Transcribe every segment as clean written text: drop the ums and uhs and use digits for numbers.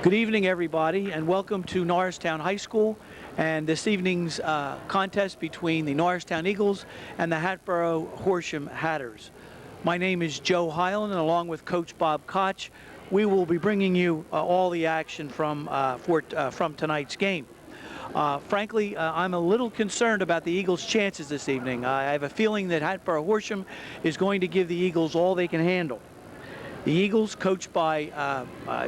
Good evening, everybody, and welcome to Norristown High School and this evening's contest between the Norristown Eagles and the Hatboro Horsham Hatters. My name is Joe Hyland, and along with Coach Bob Koch, we will be bringing you all the action from tonight's game. Frankly, I'm a little concerned about the Eagles' chances this evening. I have a feeling that Hatboro Horsham is going to give the Eagles all they can handle. The Eagles, coached by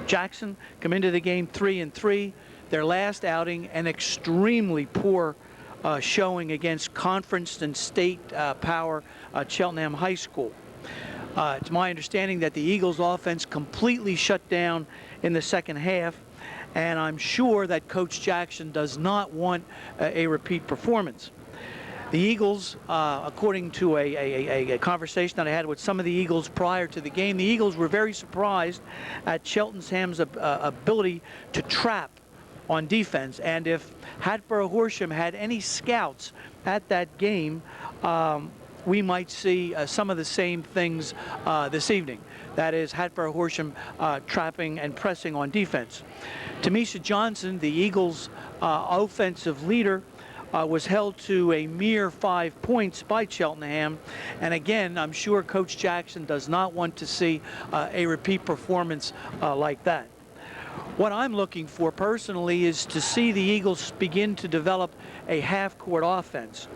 Jackson, come into the game 3-3. Their last outing, an extremely poor showing against conference and state power Cheltenham High School. It's my understanding that the Eagles' offense completely shut down in the second half, and I'm sure that Coach Jackson does not want a repeat performance. The Eagles, according to a conversation that I had with some of the Eagles prior to the game, the Eagles were very surprised at Cheltenham's ability to trap on defense. And if Hatboro Horsham had any scouts at that game, we might see some of the same things this evening. That is, Hatboro Horsham trapping and pressing on defense. Tamisha Johnson, the Eagles' offensive leader, was held to a mere 5 points by Cheltenham. And again, I'm sure Coach Jackson does not want to see a repeat performance like that. What I'm looking for personally is to see the Eagles begin to develop a half-court offense.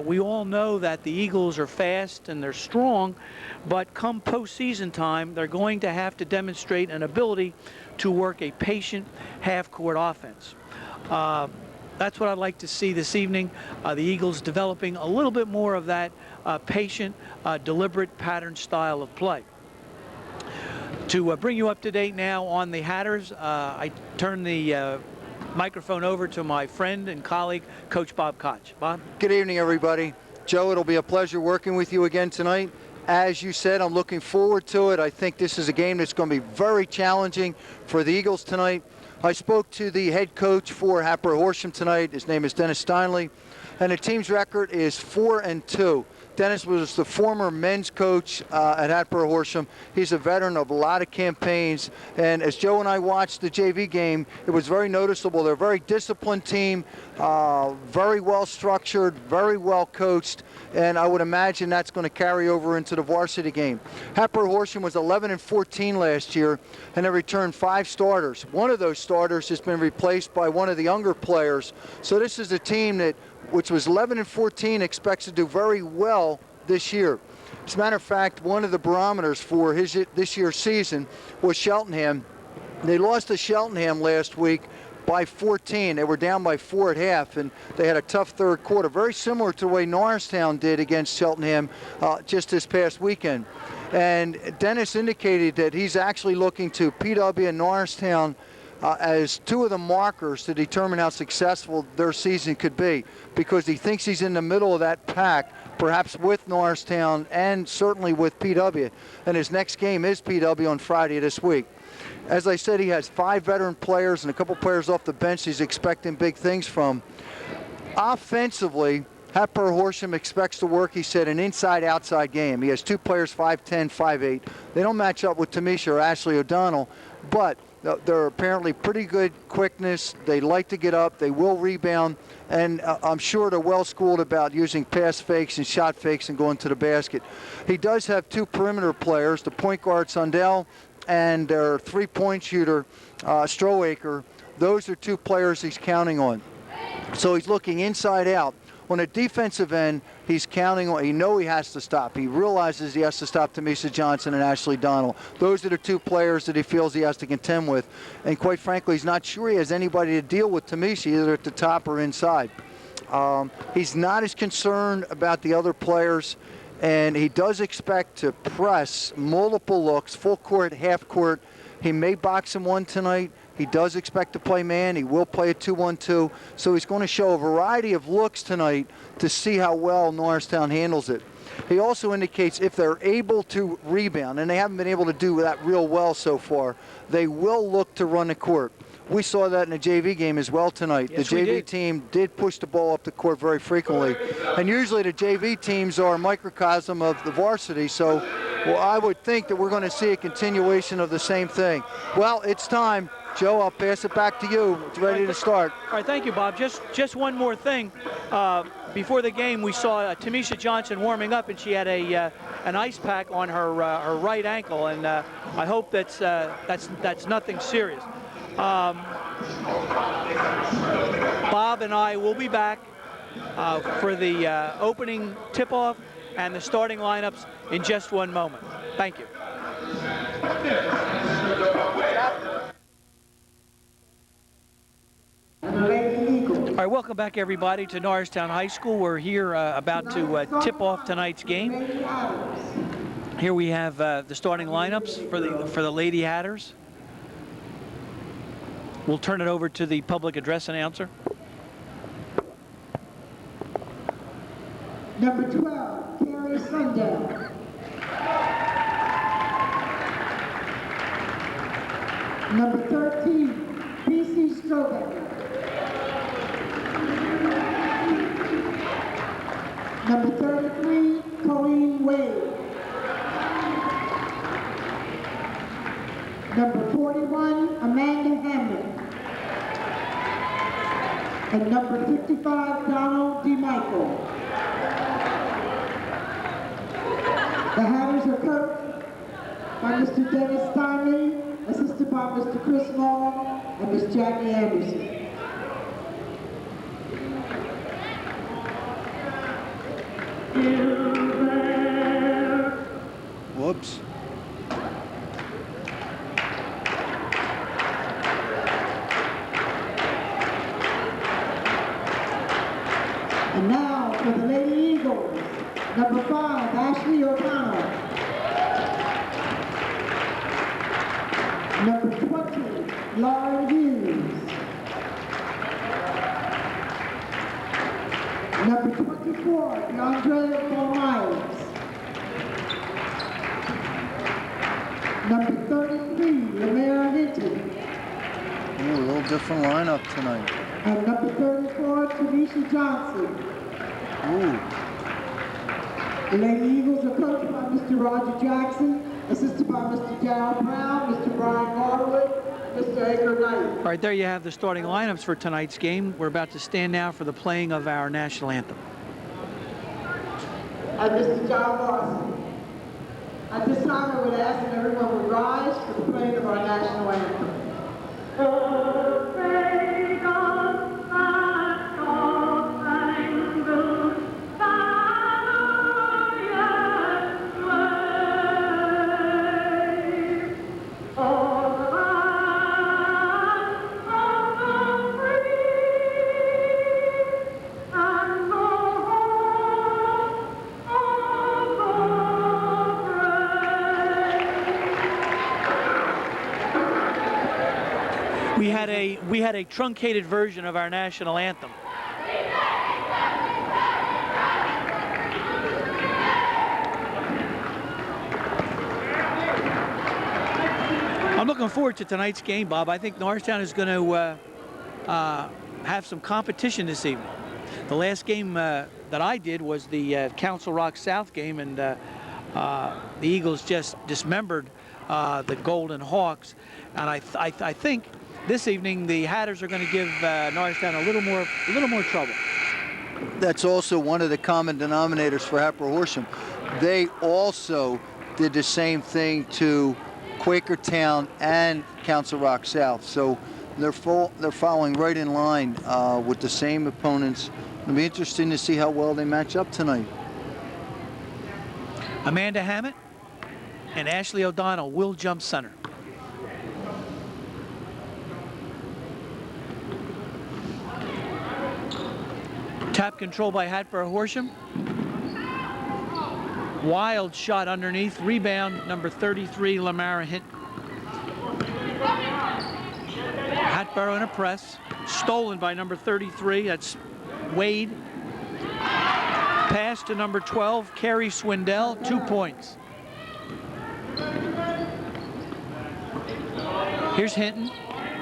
We all know that the Eagles are fast and they're strong, but come postseason time, they're going to have to demonstrate an ability to work a patient half-court offense. That's what I'd like to see this evening. The Eagles developing a little bit more of that patient, deliberate pattern style of play. To bring you up to date now on the Hatters, I turn the microphone over to my friend and colleague, Coach Bob Koch. Bob? Good evening, everybody. Joe, it'll be a pleasure working with you again tonight. As you said, I'm looking forward to it. I think this is a game that's going to be very challenging for the Eagles tonight. I spoke to the head coach for Hatboro Horsham tonight. His name is Dennis Steinley, and the team's record is 4-2. Dennis was the former men's coach at Hatboro Horsham. He's a veteran of a lot of campaigns, and as Joe and I watched the JV game, it was very noticeable. They're a very disciplined team, very well structured, very well coached, and I would imagine that's going to carry over into the varsity game. Hatboro Horsham was 11-14 last year, and they returned 5 starters. One of those starters has been replaced by one of the younger players, so this is a team that, which was 11-14, expects to do very well this year. As a matter of fact, one of the barometers for this year's season was Cheltenham. They lost to Cheltenham last week by 14. They were down by 4 at half, and they had a tough third quarter, very similar to the way Norristown did against Cheltenham just this past weekend. And Dennis indicated that he's actually looking to PW and Norristown as 2 of the markers to determine how successful their season could be, because he thinks he's in the middle of that pack, perhaps with Norristown and certainly with PW. And his next game is PW on Friday this week. As I said, he has 5 veteran players and a couple players off the bench he's expecting big things from. Offensively, Hatboro Horsham expects to work, he said, an inside-outside game. He has 2 players, 5'10", 5'8". They don't match up with Tamisha or Ashley O'Donnell, but they're apparently pretty good quickness. They like to get up. They will rebound. And I'm sure they're well schooled about using pass fakes and shot fakes and going to the basket. He does have 2 perimeter players, the point guard Sundell and their 3-point shooter Strohaker. Those are 2 players he's counting on. So he's looking inside out. On a defensive end, he's counting on, he has to stop. He realizes he has to stop Tamisha Johnson and Ashley Donnell. Those are the 2 players that he feels he has to contend with. And quite frankly, he's not sure he has anybody to deal with Tamisha, either at the top or inside. He's not as concerned about the other players, and he does expect to press multiple looks, full court, half court. He may box him one tonight. He does expect to play man. He will play a 2-1-2. So he's going to show a variety of looks tonight to see how well Norristown handles it. He also indicates if they're able to rebound, and they haven't been able to do that real well so far, they will look to run the court. We saw that in the JV game as well tonight. Yes, the JV team did push the ball up the court very frequently. And usually the JV teams are a microcosm of the varsity, so I would think that we're going to see a continuation of the same thing. Well, it's time. Joe, I'll pass it back to you. It's ready to start. All right, thank you, Bob. Just one more thing. Before the game, we saw Tamisha Johnson warming up, and she had an ice pack on her her right ankle, and I hope that's nothing serious. Bob and I will be back for the opening tip-off and the starting lineups in just one moment. Thank you. All right, welcome back, everybody, to Norristown High School. We're here about to tip off tonight's game. Here we have the starting lineups for the Lady Hatters. We'll turn it over to the public address announcer. Number 12, Carrie Sundell. Number 13, B.C. Strobeck. Number 33, Colleen Wade. Number 41, Amanda Hammond. And number 55, Donald DeMichael. The Hatters are coached by Mr. Dennis Steinley, assisted by Mr. Chris Long and Miss Jackie Anderson. Whoops. And now for the Lady Eagles, number 5, Ashley O'Connell. Number 20, Lauren Hughes. Number 24, DeAndre Myers. Number 33, Lamera Hinton. Ooh, a little different lineup tonight. And number 34, Tanisha Johnson. Ooh. The Lady Eagles are coached by Mr. Roger Jackson, assisted by Mr. Darryl Brown, Mr. Brian Garwood, Mr. Edgar Knight. All right, there you have the starting lineups for tonight's game. We're about to stand now for the playing of our national anthem. And Mr. John Larson. At this time, I would ask that everyone would rise for the playing of our national anthem. We had a truncated version of our national anthem. I'm looking forward to tonight's game, Bob. I think Norristown is going to have some competition this evening. The last game that I did was the Council Rock South game, and the Eagles just dismembered the Golden Hawks. And I think this evening the Hatters are going to give Norristown a little more trouble. That's also one of the common denominators for Hatboro Horsham. They also did the same thing to Quakertown and Council Rock South. So they're following right in line with the same opponents. It'll be interesting to see how well they match up tonight. Amanda Hammett and Ashley O'Donnell will jump center. Tap control by Hatboro Horsham. Wild shot underneath. Rebound, number 33, Lamara Hinton. Hatboro in a press. Stolen by number 33. That's Wade. Pass to number 12, Carrie Swindell. 2 points. Here's Hinton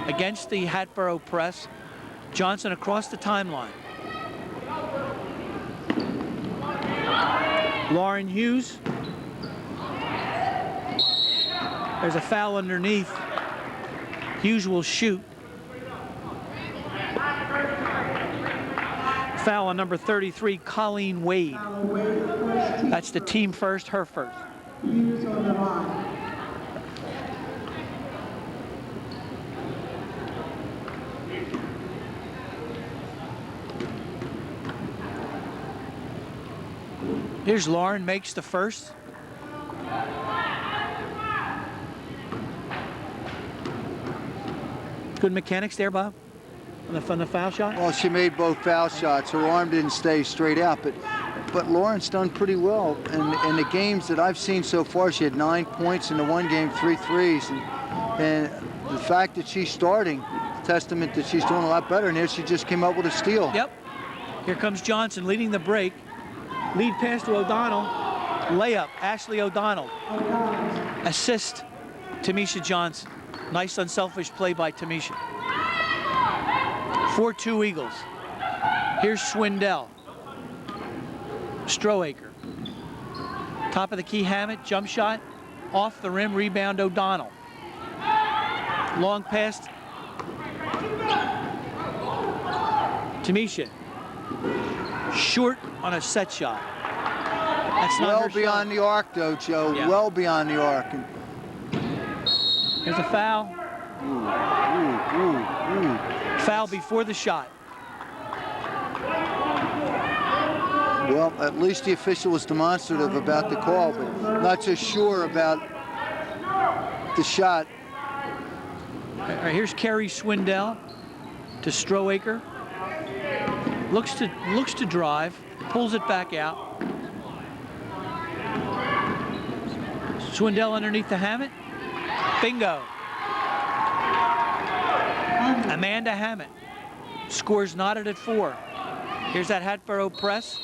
against the Hatboro press. Johnson across the timeline. Lauren Hughes. There's a foul underneath. Hughes will shoot. Foul on number 33, Colleen Wade. That's the team first, her first. Hughes on the line. Here's Lauren, makes the first. Good mechanics there, Bob, on the foul shot. Well, she made both foul shots. Her arm didn't stay straight out, but Lauren's done pretty well. And in the games that I've seen so far, she had 9 points in the one game, 3 threes. And the fact that she's starting, testament that she's doing a lot better. And here she just came up with a steal. Yep. Here comes Johnson leading the break. Lead pass to O'Donnell. Layup, Ashley O'Donnell. Assist, Tamisha Johnson. Nice unselfish play by Tamisha. 4-2 Eagles. Here's Swindell. Strohaker. Top of the key, Hammett, jump shot. Off the rim, rebound O'Donnell. Long pass. Tamisha. Short on a set shot. That's not well her beyond shot. the arc, though, Joe. Yeah. Well beyond the arc. Here's a foul. Ooh. Foul before the shot. Well, at least the official was demonstrative about the call, but not so sure about the shot. All right, here's Kerry Swindell to Strohaker. Looks to drive, pulls it back out. Swindell underneath the Hammett. Bingo. Amanda Hammett scores knotted at 4. Here's that Hatboro press.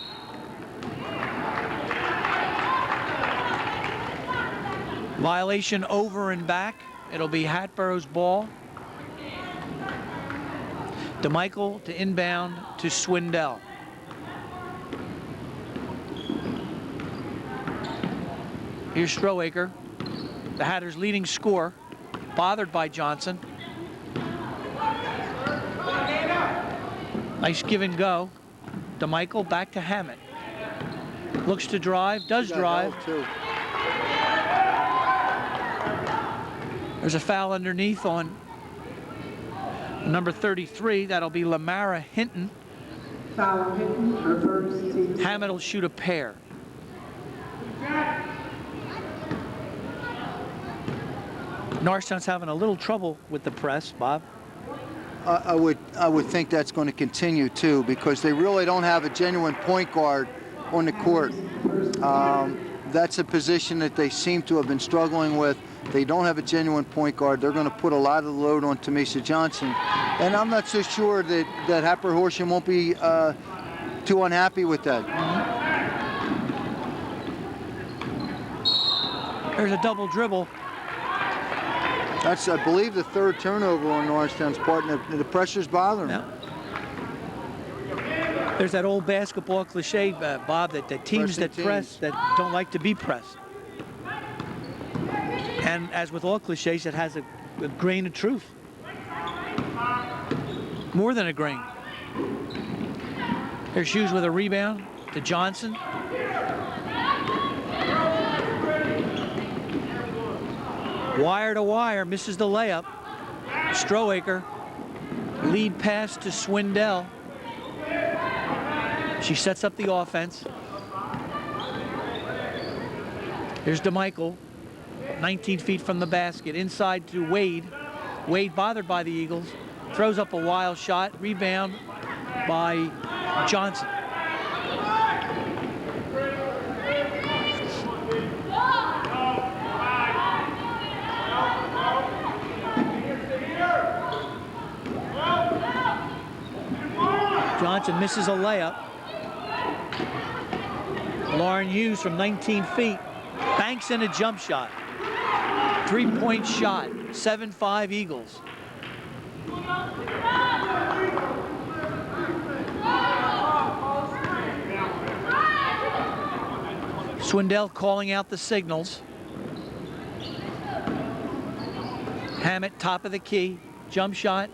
Violation over and back. It'll be Hatboro's ball. DeMichael to inbound to Swindell. Here's Strohaker, the Hatters' leading scorer, bothered by Johnson. Nice give and go. DeMichael back to Hammett. Looks to drive, does drive. There's a foul underneath on number 33. That'll be Lamara Hinton. Foul on Hinton, her first team. Hammett will shoot a pair. Norristown's having a little trouble with the press, Bob. I would think that's going to continue too, because they really don't have a genuine point guard on the court. That's a position that they seem to have been struggling with. They don't have a genuine point guard. They're going to put a lot of the load on Tamisha Johnson, and I'm not so sure that Hatboro Horsham won't be too unhappy with that. There's a double dribble. That's, I believe, the third turnover on Norristown's part, and the pressure's bothering them. Yeah. There's that old basketball cliche, Bob, that the teams that press that don't like to be pressed. And as with all cliches, it has a grain of truth. More than a grain. There's Hughes with a rebound to Johnson. Wire to wire, misses the layup. Strohaker, lead pass to Swindell. She sets up the offense. Here's DeMichael, 19 feet from the basket, inside to Wade. Wade bothered by the Eagles, throws up a wild shot, rebound by Johnson. Johnson misses a layup. Lauren Hughes from 19 feet banks in a jump shot. 3-point shot, 7-5 Eagles. Swindell calling out the signals. Hammett, top of the key, jump shot.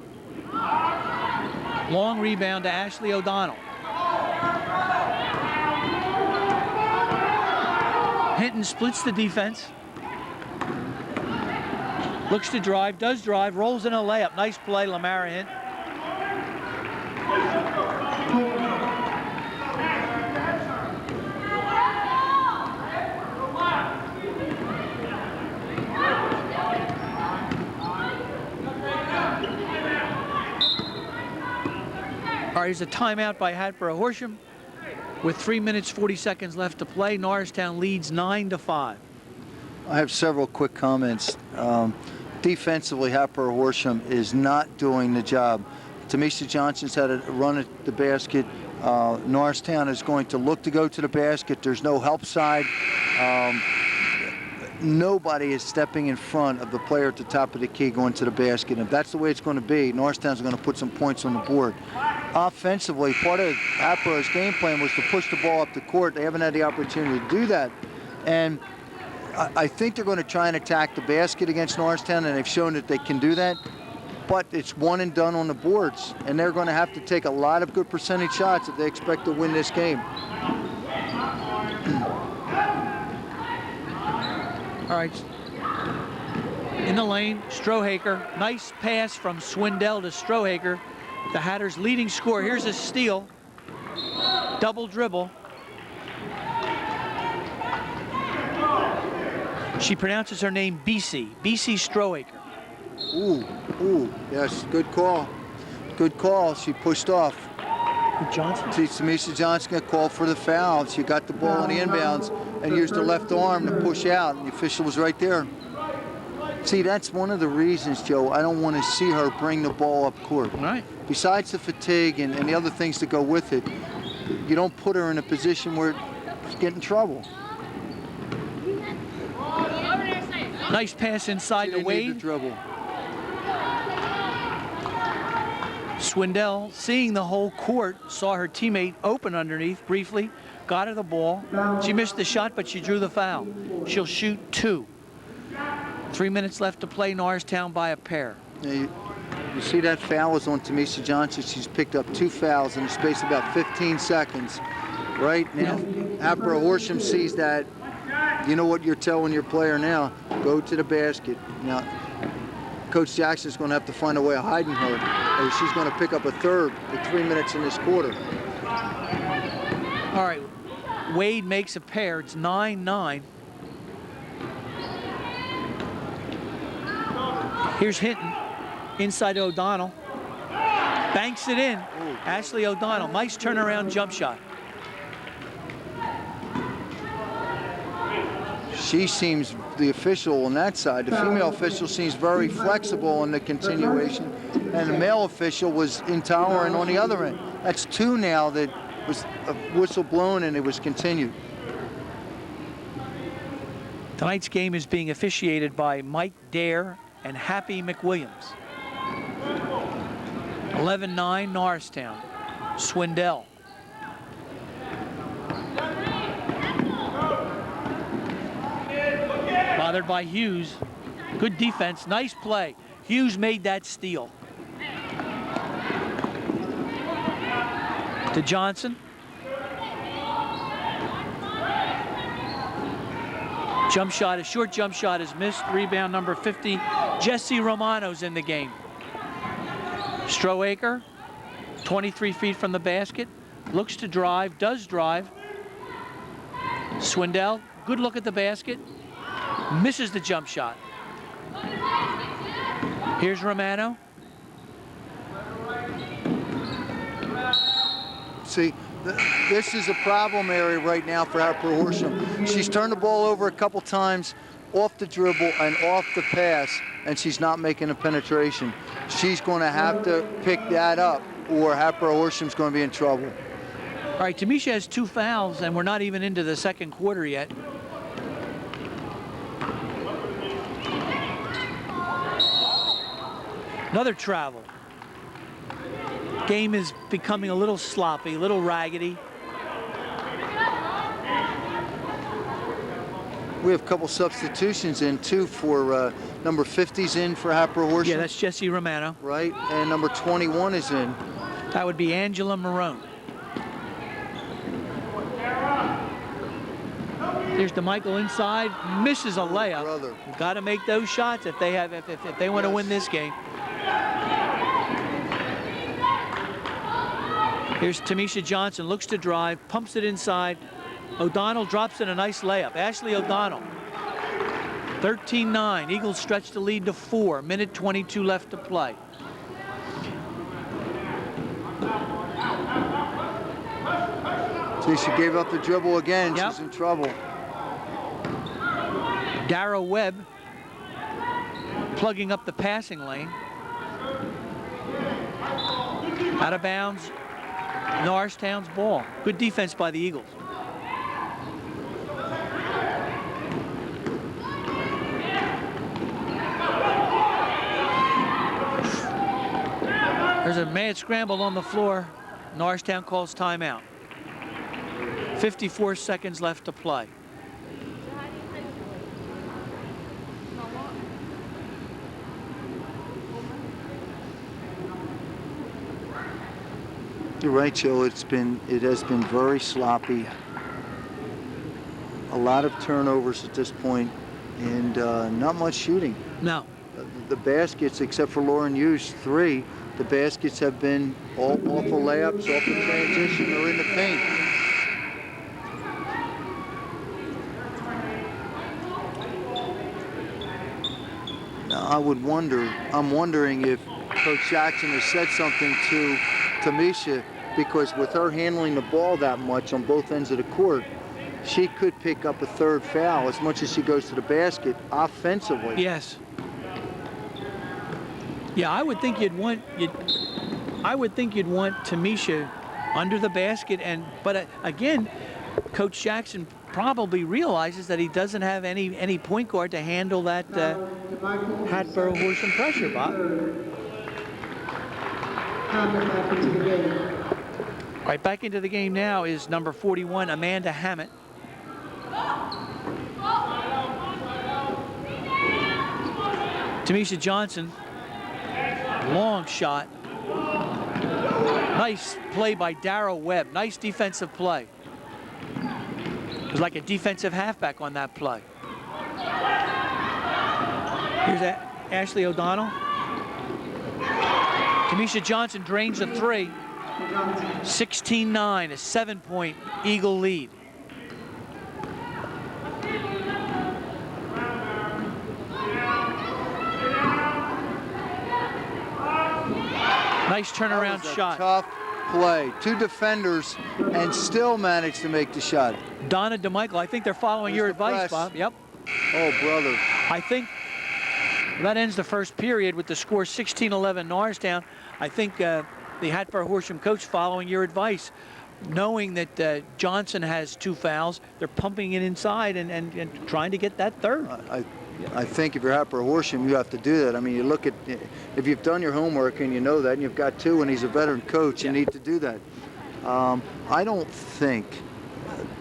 Long rebound to Ashley O'Donnell. Hinton splits the defense. Looks to drive, does drive, rolls in a layup. Nice play, Lamara Hinton. All right, here's a timeout by Hatboro Horsham. With 3 minutes, 40 seconds left to play, Norristown leads 9-5. I have several quick comments. Defensively, Hatboro Horsham is not doing the job. Tamisha Johnson's had a run at the basket. Norristown is going to look to go to the basket. There's no help side. Nobody is stepping in front of the player at the top of the key going to the basket. And if that's the way it's going to be, Norristown's going to put some points on the board. Offensively, part of Hatboro's game plan was to push the ball up the court. They haven't had the opportunity to do that. And I think they're going to try and attack the basket against Norristown, and they've shown that they can do that. But it's one and done on the boards, and they're going to have to take a lot of good percentage shots if they expect to win this game. All right. In the lane, Strohaker. Nice pass from Swindell to Strohaker, the Hatters' leading scorer. Here's a steal. Double dribble. She pronounces her name BC Strohaker. Ooh, yes, good call. Good call. She pushed off. Johnson? See, Tamisha Johnson got called for the foul. She got the ball in the inbounds and used her left arm to push out, and the official was right there. See, that's one of the reasons, Joe, I don't want to see her bring the ball up court. Right. Besides the fatigue and the other things that go with it, you don't put her in a position where she's getting in trouble. Nice pass inside to Wade. Dribble. Swindell, seeing the whole court, saw her teammate open underneath briefly, got her the ball. She missed the shot, but she drew the foul. She'll shoot 2. 3 minutes left to play, Norristown by a pair. Yeah, you see that foul was on Tamisha Johnson. She's picked up 2 fouls in the space of about 15 seconds. Right now, Hatboro Horsham sees that. You know what you're telling your player now? Go to the basket. Now, Coach Jackson's going to have to find a way of hiding her, or she's going to pick up a third with 3 minutes in this quarter. All right, Wade makes a pair. It's 9-9. Here's Hinton, inside O'Donnell. Banks it in. Ashley O'Donnell, nice turnaround jump shot. She seems, the official on that side, the female official seems very flexible in the continuation, and the male official was intolerant on the other end. That's 2 now that was a whistle blown and it was continued. Tonight's game is being officiated by Mike Dare and Happy McWilliams. 11-9 Norristown. Swindell. Bothered by Hughes. Good defense, nice play. Hughes made that steal. To Johnson. Jump shot, a short jump shot is missed. Rebound number 50. Jesse Romano's in the game. Strohaker, 23 feet from the basket. Looks to drive, does drive. Swindell, good look at the basket. Misses the jump shot. Here's Romano. See, this is a problem area right now for Hatboro Horsham. She's turned the ball over a couple times off the dribble and off the pass, and she's not making a penetration. She's going to have to pick that up, or Hatboro Horsham's going to be in trouble. All right, Tamisha has 2 fouls, and we're not even into the second quarter yet. Another travel. Game is becoming a little sloppy, a little raggedy. We have a couple substitutions in too for number 50's in for Hatboro Horsham. Yeah, that's Jesse Romano. Right, and number 21 is in. That would be Angela Marone. There's DeMichael inside, misses a layup. Brother. Got to make those shots if they have if they want to win this game. Here's Tamisha Johnson, looks to drive, pumps it inside. O'Donnell drops in a nice layup. Ashley O'Donnell. 13-9. Eagles stretch the lead to 4. Minute 22 left to play. See, she gave up the dribble again. Yep. She's in trouble. Dara Webb plugging up the passing lane. Out of bounds. Norristown's ball. Good defense by the Eagles. There's a mad scramble on the floor. Norristown calls timeout. 54 seconds left to play. You're right, Joe. It has been very sloppy. A lot of turnovers at this point, and not much shooting. No. The baskets, except for Lauren Hughes, 3, the baskets have been all off of layups, off of transition, or in the paint. Now, I'm wondering if Coach Jackson has said something to Tamisha, because with her handling the ball that much on both ends of the court, she could pick up a 3rd foul as much as she goes to the basket offensively. Yes. Yeah, I would think you'd want Tamisha under the basket, but again, Coach Jackson probably realizes that he doesn't have any point guard to handle that Hatboro Horsham pressure, Bob. Back into the game. All right, back into the game now is number 41, Amanda Hammett. Tamisha Johnson, long shot. Nice play by Dara Webb. Nice defensive play. It was like a defensive halfback on that play. Here's Ashley O'Donnell. Tamisha Johnson drains a 3. 16-9, a 7-point Eagle lead. Nice turnaround shot. Tough play. 2 defenders and still managed to make the shot. Donna DeMichael, I think they're following your advice, Bob. Yep. Oh, brother. I think that ends the first period with the score 16-11 Norristown. I think the Hatboro Horsham coach following your advice, knowing that Johnson has 2 fouls, they're pumping it inside and trying to get that 3rd. I think if you're Hatboro Horsham, you have to do that. I mean, you look at, if you've done your homework and you know that, and you've got 2 and he's a veteran coach, you need to do that. I don't think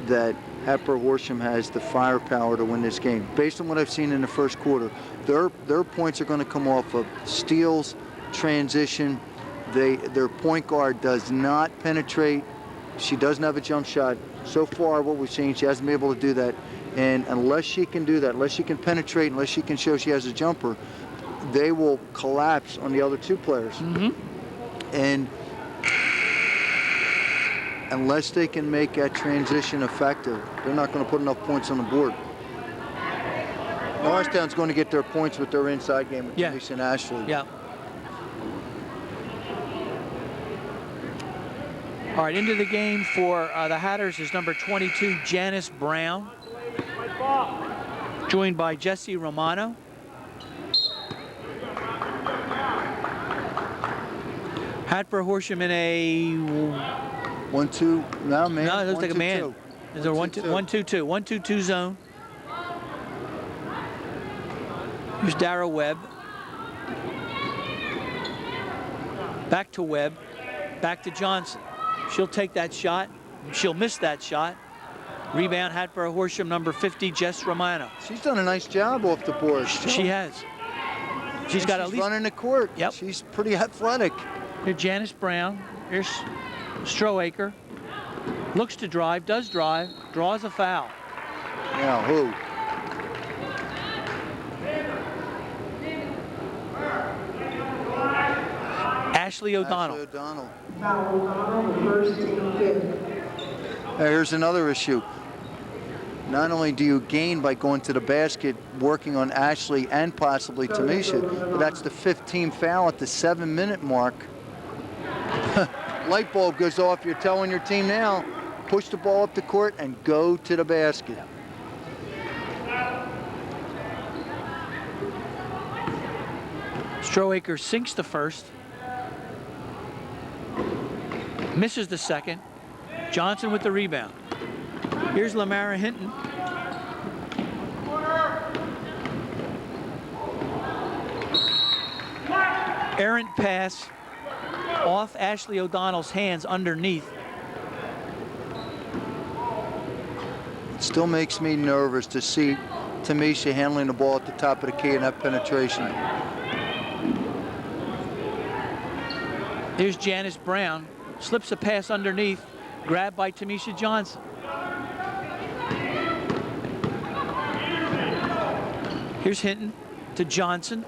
that Hatboro Horsham has the firepower to win this game. Based on what I've seen in the first quarter, their points are going to come off of steals, transition. Their point guard does not penetrate. She doesn't have a jump shot. So far, what we've seen, she hasn't been able to do that. And unless she can do that, unless she can penetrate, unless she can show she has a jumper, they will collapse on the other 2 players. And unless they can make that transition effective, they're not going to put enough points on the board. Norristown's going to get their points with their inside game with Denise and Ashley. Yeah. All right, into the game for the Hatters is number 22, Janice Brown, joined by Jesse Romano. Hatboro Horsham in a 1-2. No, man. No, it looks like a man. Is there 1-2-2? 1-2-2 zone. Here's Dara Webb. Back to Webb. Back to Johnson. She'll take that shot. She'll miss that shot. Rebound, Hatboro Horsham, number 50, Jess Romano. She's done a nice job off the board. She has. She's got at least running the court. Yep. She's pretty athletic. Here's Janice Brown. Here's Strohaker. Looks to drive, does drive, draws a foul. Now who? Ashley O'Donnell. Ashley O'Donnell. Foul O'Donnell, the first, team fifth. Here's another issue. Not only do you gain by going to the basket, working on Ashley and possibly Tamisha, but that's the 15th foul at the 7-minute mark. Light bulb goes off. You're telling your team now, push the ball up the court and go to the basket. Strohaker sinks the first. Misses the second. Johnson with the rebound. Here's Lamara Hinton. Errant pass off Ashley O'Donnell's hands underneath. It still makes me nervous to see Tamisha handling the ball at the top of the key and that penetration. Here's Janice Brown. Slips a pass underneath. Grabbed by Tamisha Johnson. Here's Hinton to Johnson.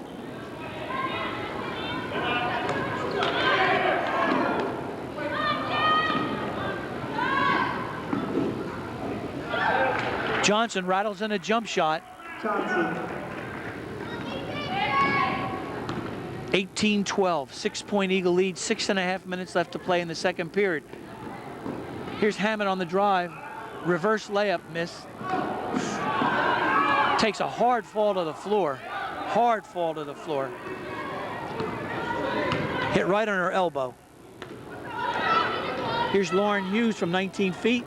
Johnson rattles in a jump shot. Johnson. 18-12, 6-point Eagle lead, 6.5 minutes left to play in the second period. Here's Hammond on the drive. Reverse layup miss. Takes a hard fall to the floor. Hard fall to the floor. Hit right on her elbow. Here's Lauren Hughes from 19 feet.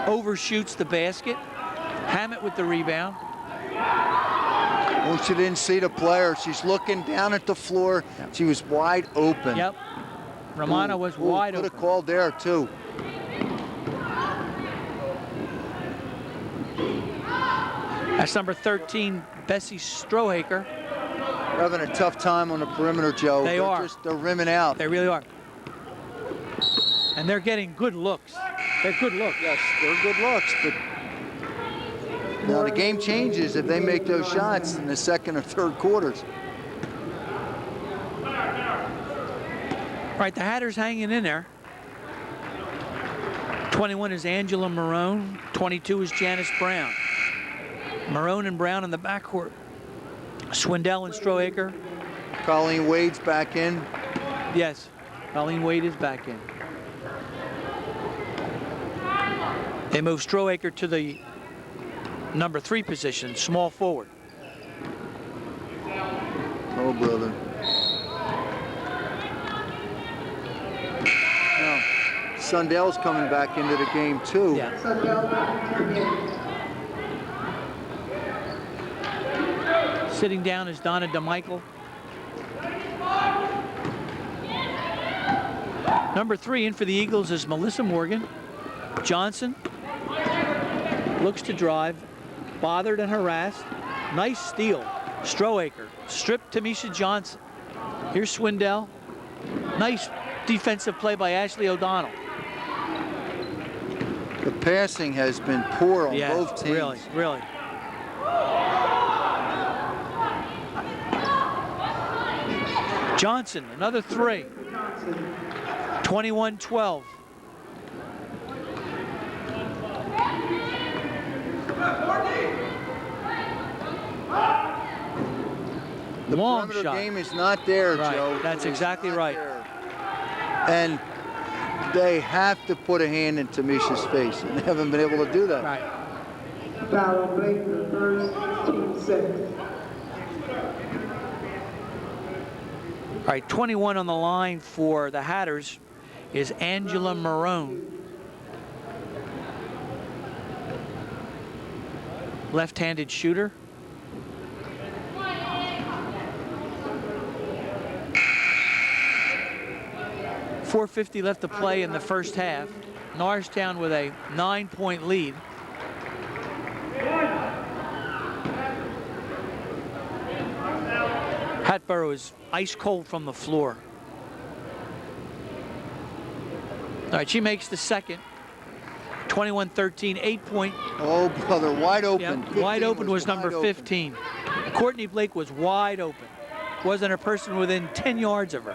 Overshoots the basket. Hammett with the rebound. Well, she didn't see the player. She's looking down at the floor. She was wide open. Yep. Romano was wide open. Could have called there, too. That's number 13, Bessie Strohaker. They're having a tough time on the perimeter, Joe. They're rimming out. They really are. And they're getting good looks. They're good looks. Yes, they're good looks, but now the game changes if they make those shots in the second or third quarters. All right, the Hatters hanging in there. 21 is Angela Marone. 22 is Janice Brown. Marone and Brown in the backcourt. Swindell and Strohaker. Colleen Wade's back in. Yes, Colleen Wade is back in. They move Strohaker to the number 3 position, small forward. Oh, brother. Now, Sundell's coming back into the game, too. Yeah. Sundell back into the game. Sitting down is Donna DeMichael. Number 3 in for the Eagles is Melissa Morgan. Johnson looks to drive, bothered and harassed. Nice steal. Strohaker stripped Tamisha Johnson. Here's Swindell. Nice defensive play by Ashley O'Donnell. The passing has been poor on both teams. Really, really. Johnson, another 3. 21-12. The Long perimeter shot. game is not there, Right. Joe. That's It is exactly not right. there. And they have to put a hand in Tamisha's face, and they haven't been able to do that. Right. Foul on Blake, the first, team sixth. All right, 21 on the line for the Hatters is Angela Marone. Left-handed shooter. .450 left to play in the first half. Norristown with a 9-point lead. Hatboro is ice cold from the floor. All right, she makes the second. 21-13, 8-point. Oh, brother, wide open. Yep, wide open was number wide 15. Courtney Blake was wide open. Wasn't a person within 10 yards of her.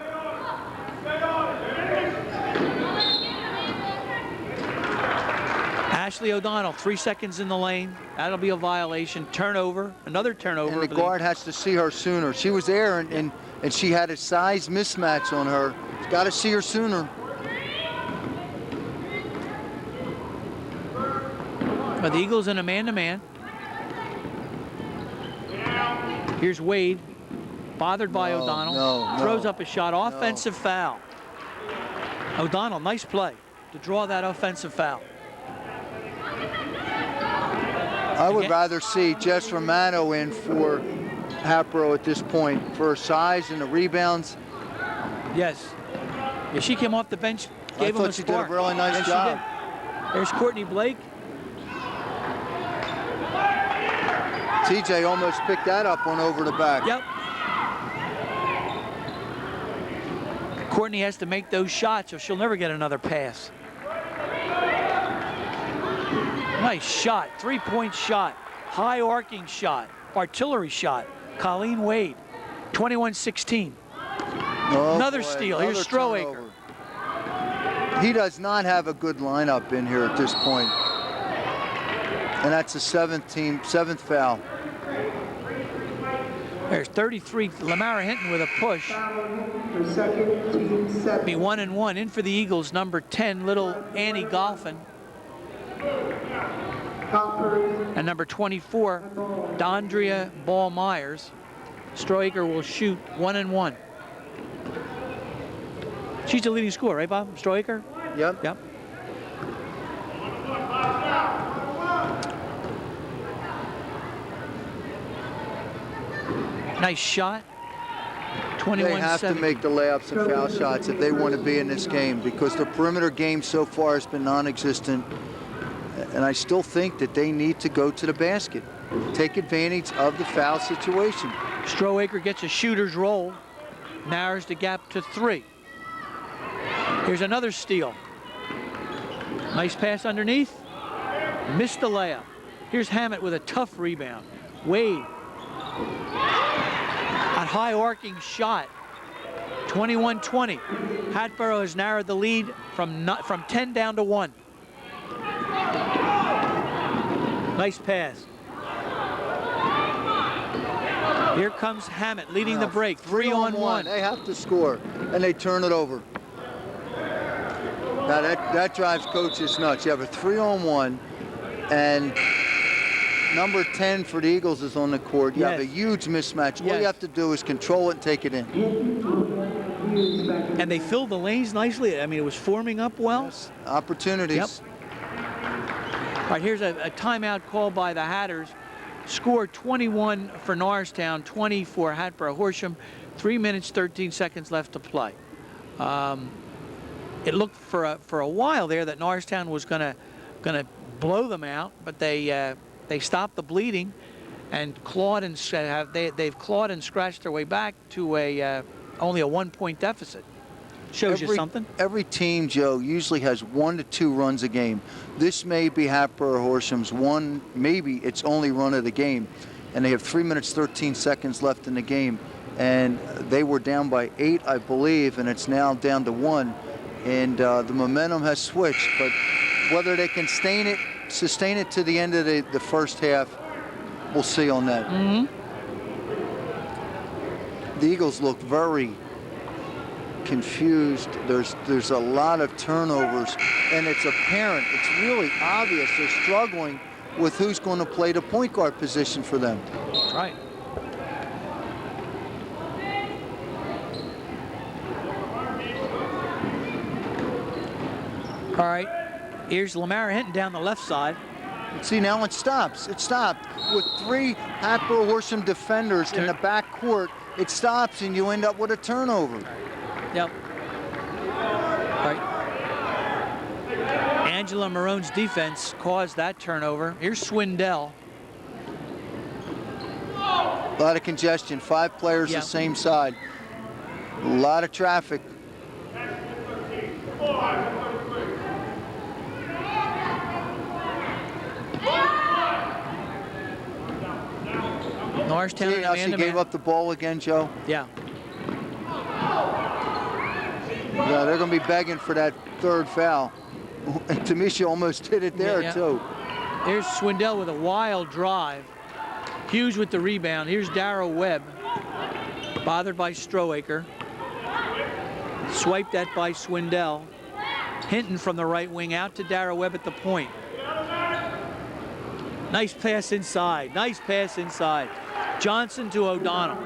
Ashley O'Donnell, 3 seconds in the lane. That'll be a violation. Turnover, another turnover. And the guard has to see her sooner. She was there, and she had a size mismatch on her. Got to see her sooner. But the Eagles in a man-to-man. Here's Wade, bothered by O'Donnell. Throws up a shot, offensive foul. O'Donnell, nice play to draw that offensive foul. I would rather see Jess Romano in for Hatboro at this point for her size and the rebounds. Yes. Yeah, she came off the bench, gave him a spark. I thought she did a really nice job. There's Courtney Blake. TJ almost picked that up one over the back. Yep. Courtney has to make those shots or she'll never get another pass. Nice shot, 3-point shot, high arcing shot, artillery shot. Colleen Wade, 21-16. Oh, another boy, steal, another here's Strohaker. He does not have a good lineup in here at this point. And that's the 7th foul. There's 33, Lamara Hinton with a push. Be 1-1. In for the Eagles, number 10, little Annie Golphin. And number 24, Dondria Ball-Myers. Strohaker will shoot 1-1. She's the leading scorer, right, Bob? Strohaker? Yep. Yep. Nice shot. 21-7. They have to make the layups and foul shots if they want to be in this game because the perimeter game so far has been non-existent. And I still think that they need to go to the basket, take advantage of the foul situation. Strohaker gets a shooter's roll, narrows the gap to 3. Here's another steal. Nice pass underneath. Missed the layup. Here's Hammett with a tough rebound. Wade. A high arcing shot. 21-20. Hatboro has narrowed the lead from 10 down to 1. Nice pass. Here comes Hammett leading the break. 3-on-1. They have to score, and they turn it over. Now that drives coaches nuts. You have a 3-on-1, and number 10 for the Eagles is on the court. You have a huge mismatch. All you have to do is control it and take it in. And they filled the lanes nicely. I mean, it was forming up well. Yes. Opportunities. Yep. All right, here's a timeout call by the Hatters. Score 21 for Norristown, 20 for Hatboro Horsham. 3 minutes, 13 seconds left to play. It looked for a while there that Norristown was gonna blow them out, but they stopped the bleeding and clawed and they've clawed and scratched their way back to only a 1-point deficit. Shows you something. Every team, Joe, usually has 1 to 2 runs a game. This may be Hatboro Horsham's one, maybe its only run of the game. And they have 3 minutes, 13 seconds left in the game. And they were down by 8, I believe, and it's now down to 1. And the momentum has switched, but whether they can sustain it to the end of the first half, we'll see on that. The Eagles look very confused. There's a lot of turnovers, and it's apparent, it's really obvious they're struggling with who's going to play the point guard position for them. Right. All right, here's Lamara Hinton down the left side. See, now it stops. It stopped. With 3 Hatboro Horsham defenders in the back court, it stops and you end up with a turnover. Yep. All right. Angela Marone's defense caused that turnover. Here's Swindell. A lot of congestion, 5 players the same side. A lot of traffic. Norristown. See how she gave up the ball again, Joe? Yeah. Yeah, they're going to be begging for that 3rd foul. And Tamisha almost did it there, too. Here's Swindell with a wild drive. Hughes with the rebound. Here's Darrow Webb. Bothered by Strohaker. Swiped that by Swindell. Hinton from the right wing out to Darrow Webb at the point. Nice pass inside. Nice pass inside. Johnson to O'Donnell.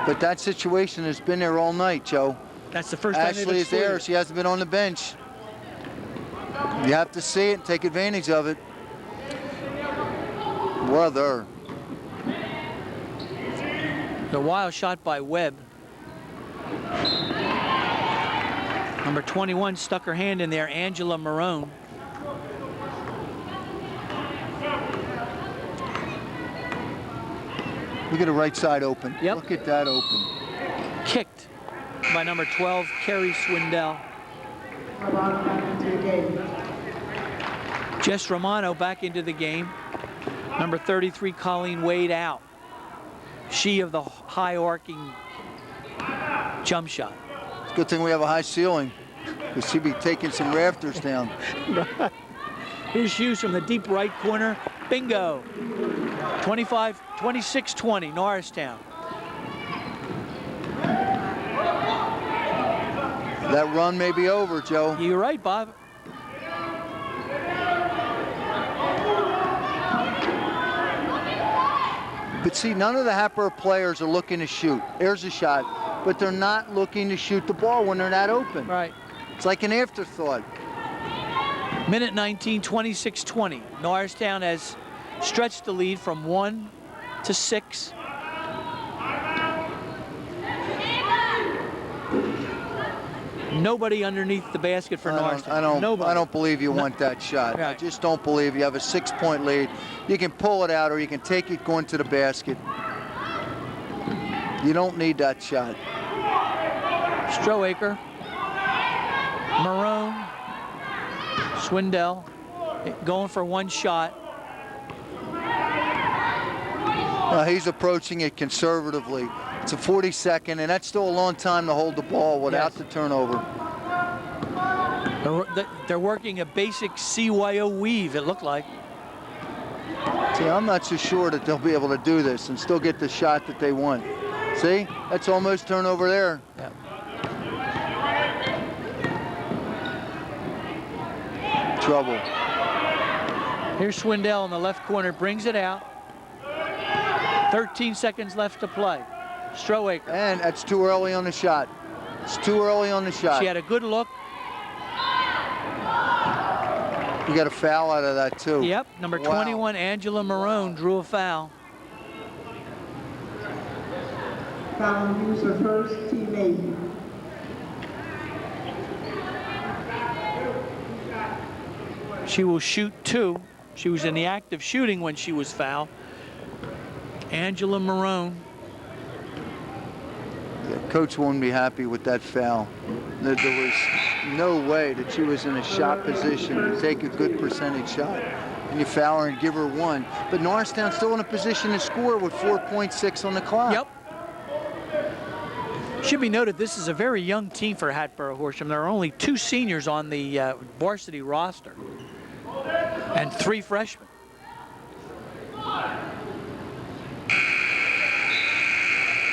But that situation has been there all night, Joe. That's the first time Ashley is there. She hasn't been on the bench. You have to see it and take advantage of it. Brother. The wild shot by Webb. Number 21 stuck her hand in there, Angela Marone. Look at the right side open. Yep. Look at that open. Kicked by number 12, Kerry Swindell. Jess Romano back into the game. Number 33, Colleen Wade out. She of the high arcing jump shot. It's a good thing we have a high ceiling, because she'd be taking some rafters down. Here's Hughes from the deep right corner. Bingo. 26-20, Norristown. That run may be over, Joe. You're right, Bob. But see, none of the Hatboro players are looking to shoot. There's a shot, but they're not looking to shoot the ball when they're not open. Right. It's like an afterthought. Minute 19, 26-20. Norristown has stretched the lead from 1 to 6. Nobody underneath the basket for Norristown. I don't believe you want that shot. Right. I just don't believe you have a 6-point lead. You can pull it out or you can take it going to the basket. You don't need that shot. Strohaker, Marone, Swindell going for one shot. He's approaching it conservatively. It's a 42nd, and that's still a long time to hold the ball without the turnover. They're working a basic CYO weave, it looked like. See, I'm not so sure that they'll be able to do this and still get the shot that they want. See, that's almost turnover there. Yep. Trouble. Here's Swindell in the left corner, brings it out. 13 seconds left to play. Strohaker. And that's too early on the shot. It's too early on the shot. She had a good look. You got a foul out of that, too. Yep, number 21, Angela Marone, drew a foul. Foul use her first teammate. She will shoot 2. She was in the act of shooting when she was fouled. Angela Marone. Yeah, Coach won't be happy with that foul. There was no way that she was in a shot position to take a good percentage shot. And you foul her and give her 1. But Norristown's still in a position to score with 4.6 on the clock. Yep. Should be noted, this is a very young team for Hatboro Horsham. There are only 2 seniors on the varsity roster and 3 freshmen.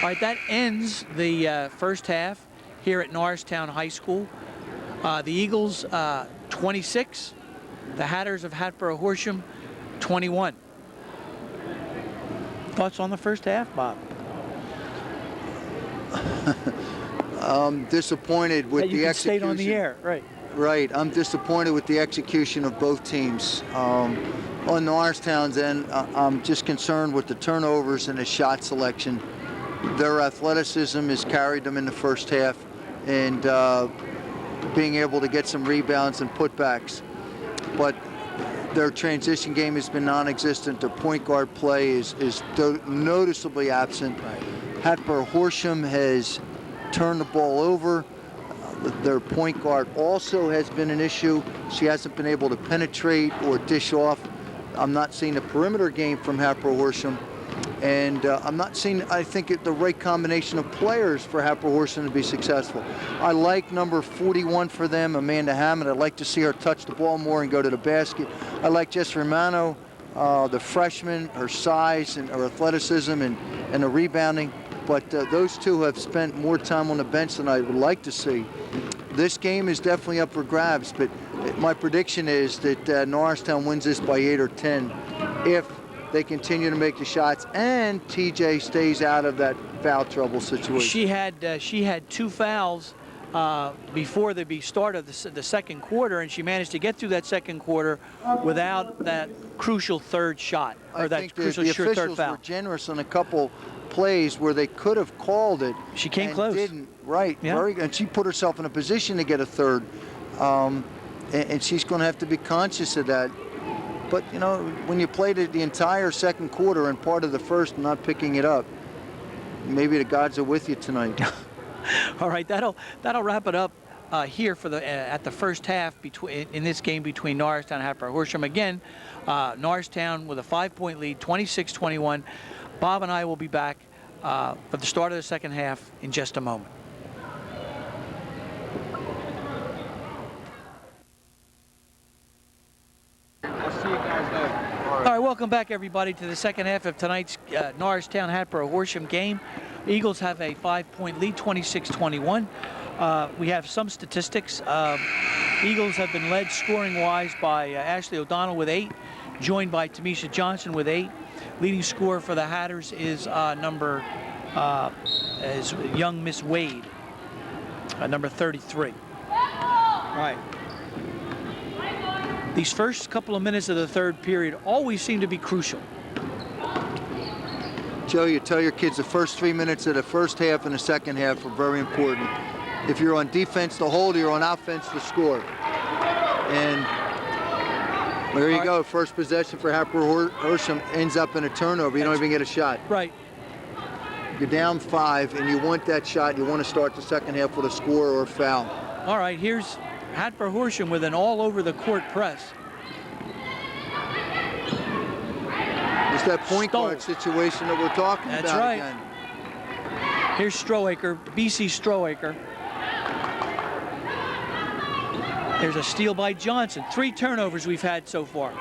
All right, that ends the first half here at Norristown High School. The Eagles 26, the Hatters of Hatboro Horsham 21. Thoughts on the first half, Bob? I'm disappointed with the execution. Stayed on the air, right? Right, I'm disappointed with the execution of both teams. On Norristown's end, I'm just concerned with the turnovers and the shot selection. Their athleticism has carried them in the first half, and being able to get some rebounds and putbacks. But their transition game has been non-existent. Their point guard play is noticeably absent. Hatboro Horsham has turned the ball over. Their point guard also has been an issue. She hasn't been able to penetrate or dish off. I'm not seeing a perimeter game from Hatboro Horsham. And I'm not seeing, I think, the right combination of players for Hatboro Horsham to be successful. I like number 41 for them, Amanda Hammond. I'd like to see her touch the ball more and go to the basket. I like Jess Romano, the freshman, her size and her athleticism and the rebounding. But those two have spent more time on the bench than I would like to see. This game is definitely up for grabs, but my prediction is that Norristown wins this by 8 or 10 if they continue to make the shots and TJ stays out of that foul trouble situation. She had 2 fouls before the start of the second quarter, and she managed to get through that second quarter without that crucial third shot, or that crucial third foul. The officials were generous on a couple plays where they could have called it. She came and close. Didn't. Right. Yeah. And she put herself in a position to get a third, and she's going to have to be conscious of that. But you know, when you played it the entire second quarter and part of the first, not picking it up, maybe the gods are with you tonight. All right, that'll wrap it up here for at the first half in this game between Norristown and Hatboro Horsham. Again, Norristown with a 5-point lead, 26-21. Bob and I will be back for the start of the second half in just a moment. All right, welcome back, everybody, to the second half of tonight's Norristown Hatboro Horsham game. Eagles have a 5-point lead, 26-21. We have some statistics. Eagles have been led scoring-wise by Ashley O'Donnell with 8, joined by Tamisha Johnson with 8. Leading scorer for the Hatters is is young Miss Wade, number 33. All right. These first couple of minutes of the third period always seem to be crucial. Joe, you tell your kids the first 3 minutes of the first half and the second half are very important. If you're on defense to hold, you're on offense to score. And there you go. First possession for Hatboro Horsham ends up in a turnover. You don't even get a shot. Right. You're down 5, and you want that shot. You want to start the second half with a score or a foul. All right, here's Hatboro Horsham with an all-over-the-court press. It's that point guard situation that we're talking about. That's right. Again. Here's Strohaker, BC Strohaker. There's a steal by Johnson. 3 turnovers we've had so far.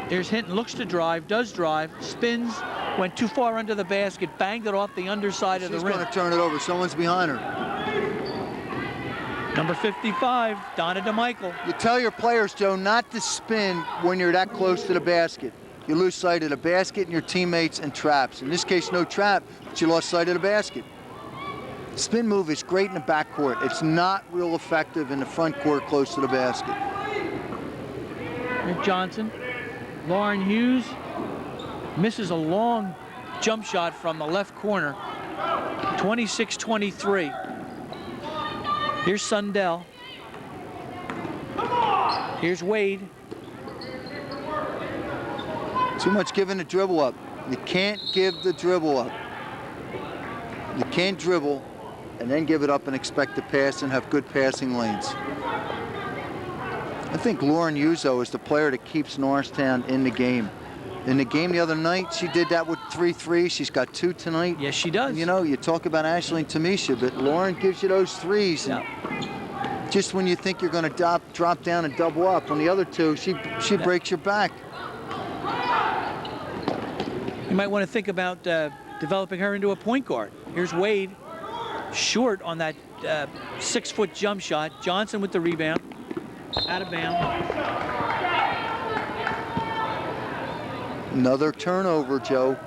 There's Hinton, looks to drive, does drive, spins, went too far under the basket, banged it off the underside of the rim. She's going to turn it over. Someone's behind her. Number 55, Donna DeMichael. You tell your players, Joe, not to spin when you're that close to the basket. You lose sight of the basket and your teammates and traps. In this case, no trap, but you lost sight of the basket. Spin move is great in the backcourt. It's not real effective in the front court close to the basket. Here's Johnson. Lauren Hughes misses a long jump shot from the left corner. 26-23. Here's Sundell. Here's Wade. Too much giving the dribble up. You can't give the dribble up. You can't dribble and then give it up and expect to pass and have good passing lanes. I think Lauren Uzo is the player that keeps Norristown in the game. In the game the other night, she did that with 3 threes. She's got 2 tonight. Yes, she does. And, you know, you talk about Ashley and Tamisha, but Lauren gives you those threes. Yeah. Just when you think you're going to drop down and double up. On the other 2, she breaks your back. You might want to think about developing her into a point guard. Here's Wade, short on that 6-foot jump shot. Johnson with the rebound, out of bounds. Another turnover, Joe.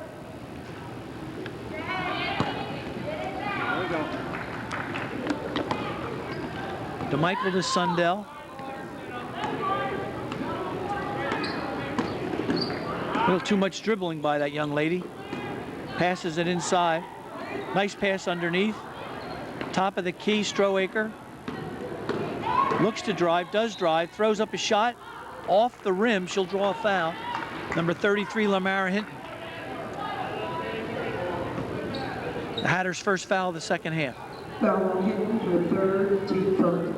DeMichael to Sundell. A little too much dribbling by that young lady. Passes it inside. Nice pass underneath. Top of the key, Strohaker. Looks to drive, does drive, throws up a shot off the rim. She'll draw a foul. Number 33, Lamara Hinton. The Hatters' first foul of the second half. Foul on Hinton, her third, team first.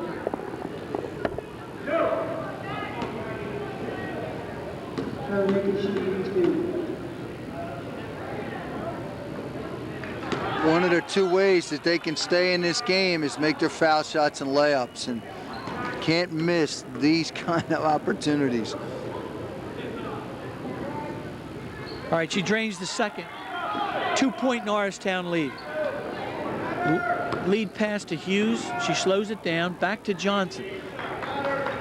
One of the two ways that they can stay in this game is make their foul shots and layups, and can't miss these kind of opportunities. All right, she drains the second. 2-point Norristown lead. Lead pass to Hughes. She slows it down. Back to Johnson.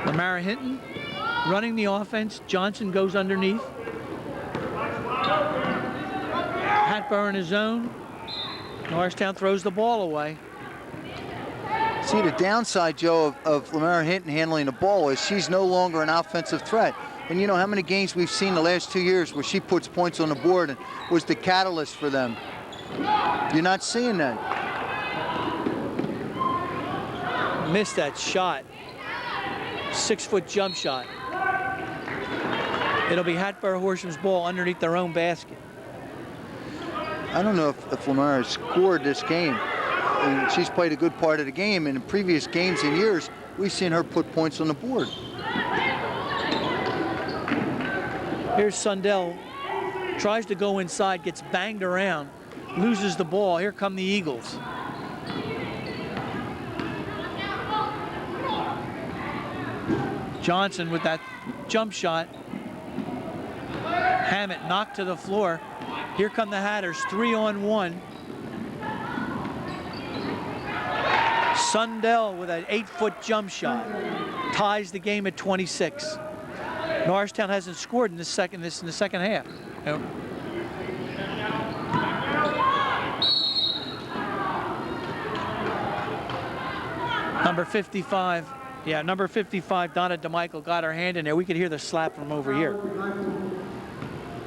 Lamara Hinton running the offense. Johnson goes underneath. Hatboro in his zone. Norristown throws the ball away. See, the downside, Joe, of Lamara Hinton handling the ball is she's no longer an offensive threat. And you know how many games we've seen the last 2 years where she puts points on the board and was the catalyst for them. You're not seeing that. Missed that shot. 6-foot jump shot. It'll be Hatboro Horsham's ball underneath their own basket. I don't know if Lamar scored this game. And she's played a good part of the game, and in previous games and years, we've seen her put points on the board. Here's Sundell. Tries to go inside, gets banged around, loses the ball. Here come the Eagles. Johnson with that jump shot. Hammett knocked to the floor. Here come the Hatters, 3-on-1. Sundell with an 8-foot jump shot ties the game at 26. Norristown hasn't scored in the second half. Nope. Number 55, yeah, number 55, Donna DeMichael got her hand in there. We could hear the slap from over here.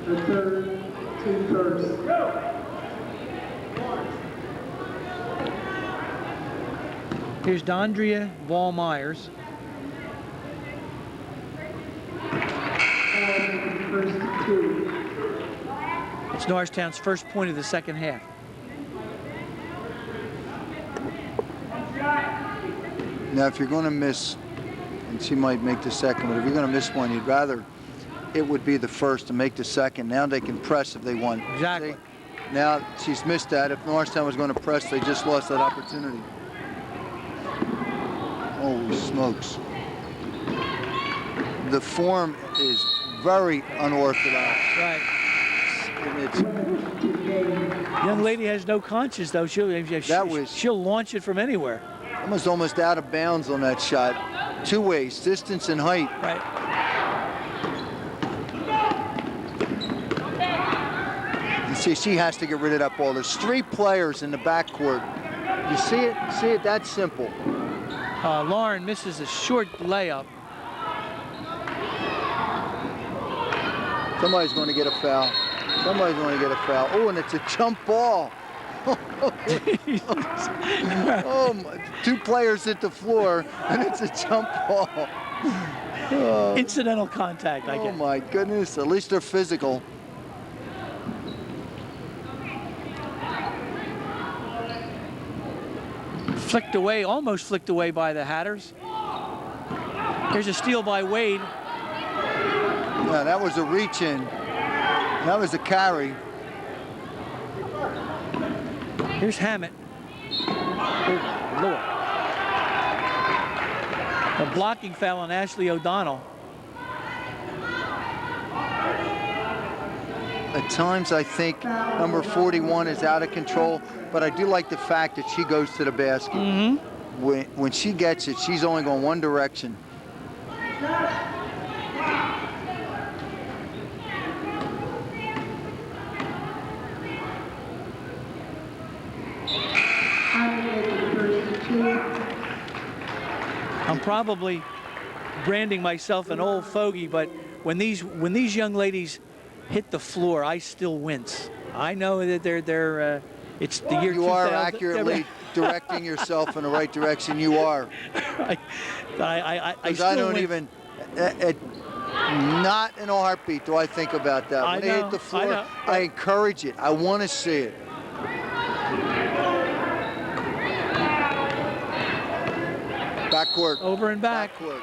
The third, team first. Here's Dondria Ball-Myers. First two. It's Norristown's first point of the second half. Now, if you're going to miss, and she might make the second, but if you're going to miss one, you'd rather it would be the first to make the second. Now they can press if they want. Exactly. See? Now she's missed that. If Norristown was going to press, they just lost that opportunity. Holy smokes. The form is very unorthodox. Right. And it's, Young lady has no conscience, though. She'll launch it from anywhere. was almost out of bounds on that shot. Two ways, distance and height. Right. You see, she has to get rid of that ball. There's three players in the backcourt. You see it? See it? That's simple. Lauren misses a short layup. Somebody's going to get a foul. Somebody's going to get a foul. Oh, and it's a jump ball. Oh, my. Two players hit the floor, and it's a jump ball. Oh. Incidental contact, I guess. Oh, my goodness. At least they're physical. Flicked away, almost flicked away by the Hatters. Here's a steal by Wade. Yeah, that was a reach in. That was a carry. Here's Hammett. Oh, Lord. A blocking foul on Ashley O'Donnell. At times, I think number 41 is out of control, but I do like the fact that she goes to the basket. Mm-hmm. When she gets it, she's only going one direction. I'm probably branding myself an old fogey, but when these young ladies hit the floor, I still wince. I know that they're it's the year 2000. You are accurately directing yourself in the right direction. You are. I 'Cause still I don't went- even, not in a heartbeat do I think about that. I When they know, hit the I floor, know. I encourage it. I want to see it. Backcourt. Over and back. Backcourt.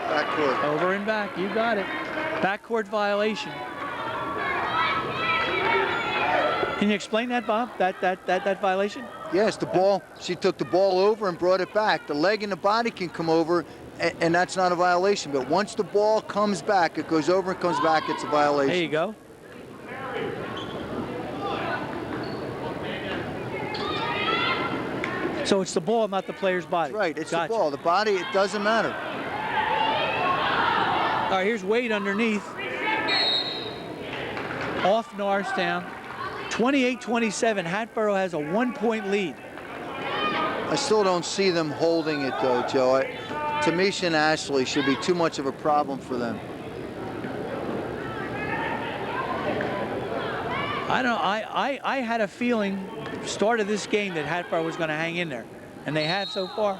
Backcourt. Over and back. You got it. Backcourt violation. Can you explain that, Bob? That violation? Yes, the ball, she took the ball over and brought it back. The leg and the body can come over, and that's not a violation. But once the ball comes back, it goes over and comes back, it's a violation. There you go. So it's the ball, not the player's body. That's right, it's Gotcha. the ball. The body, it doesn't matter. All right, here's Wade underneath. Off Norristown. 28-27. Hatboro has a 1-point lead. I still don't see them holding it, though, Joe. Tamisha and Ashley should be too much of a problem for them. I had a feeling, start of this game, that Hatboro was going to hang in there, and they have so far.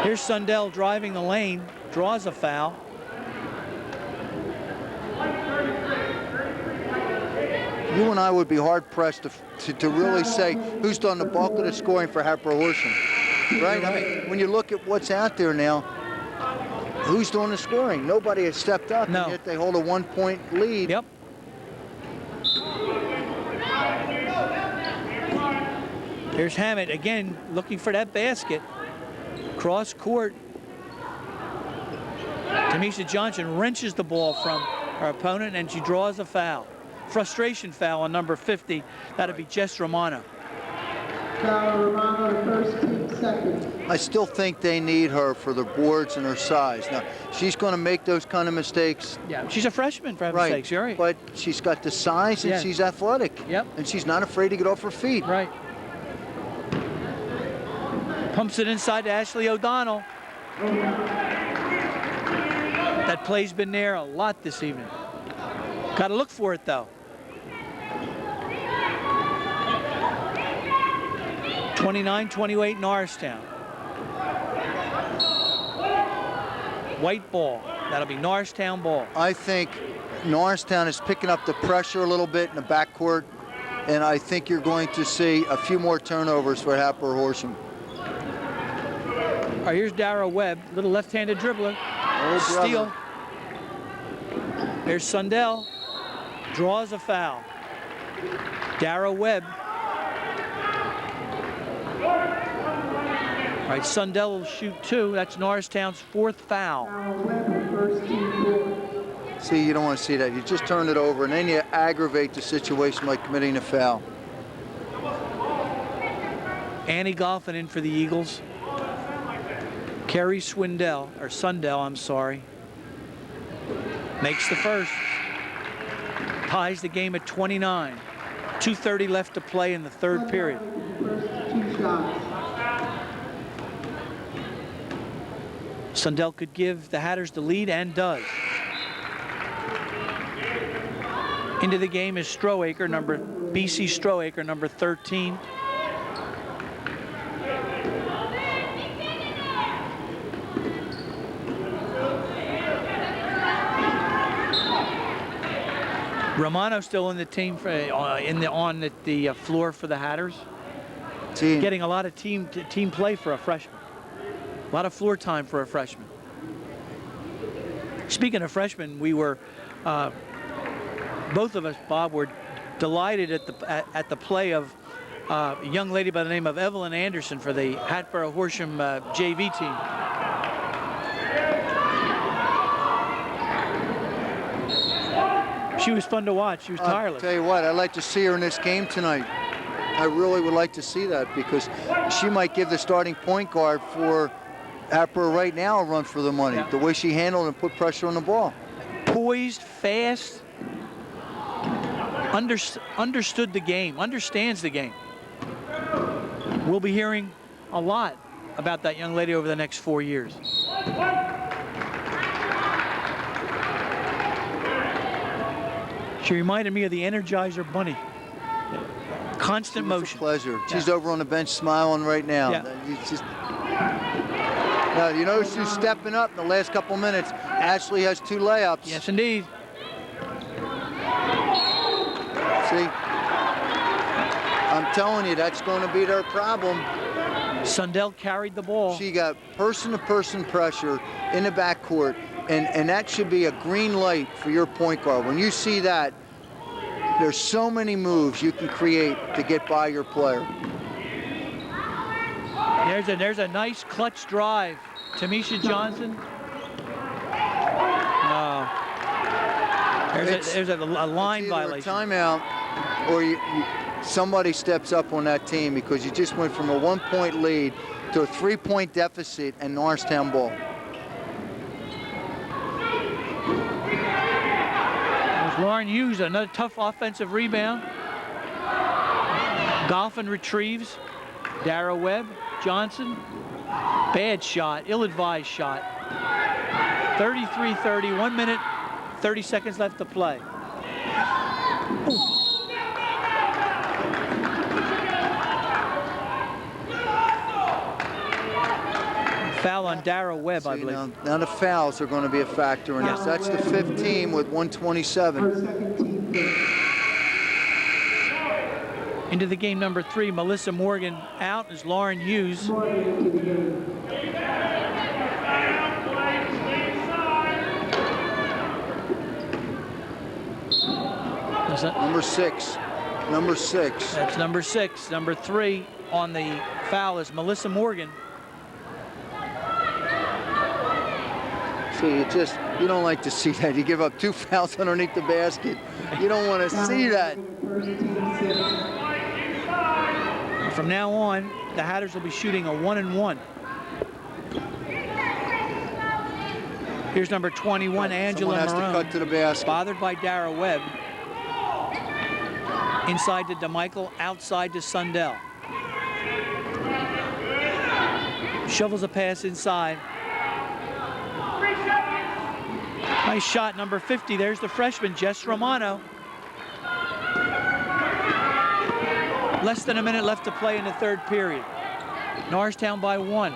Here's Sundell driving the lane, draws a foul. You and I would be hard-pressed to really say who's done the bulk of the scoring for Hatboro Horsham, right? I mean, when you look at what's out there now, who's doing the scoring? Nobody has stepped up, No. and yet they hold a 1-point lead. Yep. Here's Hammett again looking for that basket. Cross court. Tamisha Johnson wrenches the ball from her opponent, and she draws a foul. Frustration foul on number 50. That'll be Jess Romano. Foul Romano, the first team, second. I still think they need her for the boards and her size. Now, she's going to make those kind of mistakes. Yeah, she's a freshman, for heaven's sakes. You're right. But she's got the size, and Yeah. she's athletic. Yep. And she's not afraid to get off her feet. Right. Pumps it inside to Ashley O'Donnell. That play's been there a lot this evening. Got to look for it, though. 29-28 Norristown. White ball. That'll be Norristown ball. I think Norristown is picking up the pressure a little bit in the backcourt, and I think you're going to see a few more turnovers for Hatboro Horsham. All right, here's Dara Webb, little left-handed dribbler. Oh, brother. Steal. There's Sundell. Draws a foul. Dara Webb. All right, Sundell will shoot 2. That's Norristown's 4th foul. Foul Webb, first team, fourth. See, you don't want to see that. You just turn it over, and then you aggravate the situation by committing a foul. Annie Golphin in for the Eagles. Kerry Sundell, I'm sorry. Makes the first. Ties the game at 29. 2:30 left to play in the third period. First two shots. Sundell could give the Hatters the lead, and does. Into the game is BC Strohaker, number 13. Romano still in the team for, on the floor for the Hatters. See, Getting a lot of team play for a freshman. A lot of floor time for a freshman. Speaking of freshmen, we were, both of us, Bob, were delighted at the play of a young lady by the name of Evelyn Anderson for the Hatboro Horsham JV team. She was fun to watch. She was tireless. I'll tell you what, I'd like to see her in this game tonight. I really would like to see that, because she might give the starting point guard for Hatboro right now a run for the money. Yeah. The way she handled and put pressure on the ball. Poised, fast, understood the game, understands the game. We'll be hearing a lot about that young lady over the next 4 years. She reminded me of the Energizer Bunny. Constant It's a motion. pleasure. She's Yeah. over on the bench smiling right now. Yeah. It's just, now, you notice who's stepping up in the last couple minutes. Ashley has 2 layups. Yes, indeed. See? I'm telling you, that's going to be their problem. Sundell carried the ball. She got person-to-person pressure in the backcourt, and that should be a green light for your point guard. When you see that, there's so many moves you can create to get by your player. There's a nice clutch drive. Tamisha Johnson. No. There's a line It's either violation. a timeout, or somebody steps up on that team, because you just went from a 1-point lead to a 3-point deficit and Norristown ball. There's Lauren Hughes, another tough offensive rebound. Goffin retrieves. Dara Webb, Johnson. Bad shot, ill-advised shot. 33-30, 1 minute, 30 seconds left to play. Ooh. Foul on Dara Webb, I believe. Now the fouls are going to be a factor in this. That's the 15 with 1:27. Into the game number 3, Melissa Morgan out as Lauren Hughes. Number 6. Number 6. That's number 6. Number 3 on the foul is Melissa Morgan. See, you don't like to see that. You give up 2 fouls underneath the basket. You don't want to see that. From now on, the Hatters will be shooting a 1-and-1. Here's number 21, Angela Someone has Marone. to cut to the basket. Bothered by Dara Webb. Inside to DeMichael, outside to Sundell. Shovels a pass inside. Nice shot, number 50. There's the freshman, Jess Romano. Less than a minute left to play in the 3rd period. Norristown by 1.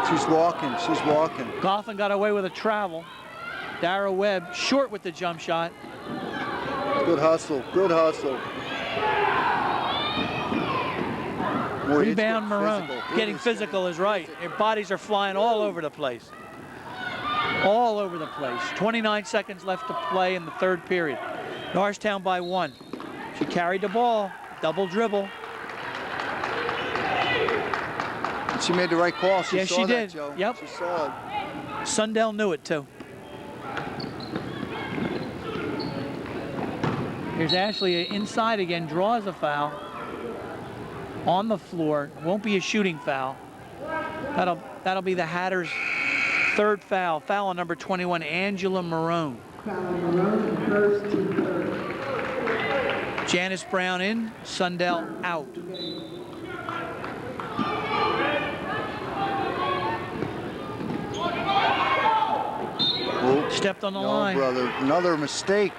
She's walking. She's walking. Goffin got away with a travel. Dara Webb short with the jump shot. Good hustle. Good hustle. Boy, Rebound Marone. Getting physical is right. Their bodies are flying all over the place. All over the place. 29 seconds left to play in the 3rd period. Norristown by 1. She carried the ball. Double dribble. And she made the right call. She Yes, saw she that, did. Joe. Yep. She saw it. Sundell knew it too. Here's Ashley inside again, draws a foul on the floor. Won't be a shooting foul. That'll be the Hatters' 3rd foul. Foul on number 21, Angela Marone. Janice Brown in, Sundell out. Oh, Stepped on the no, line. brother. Another mistake.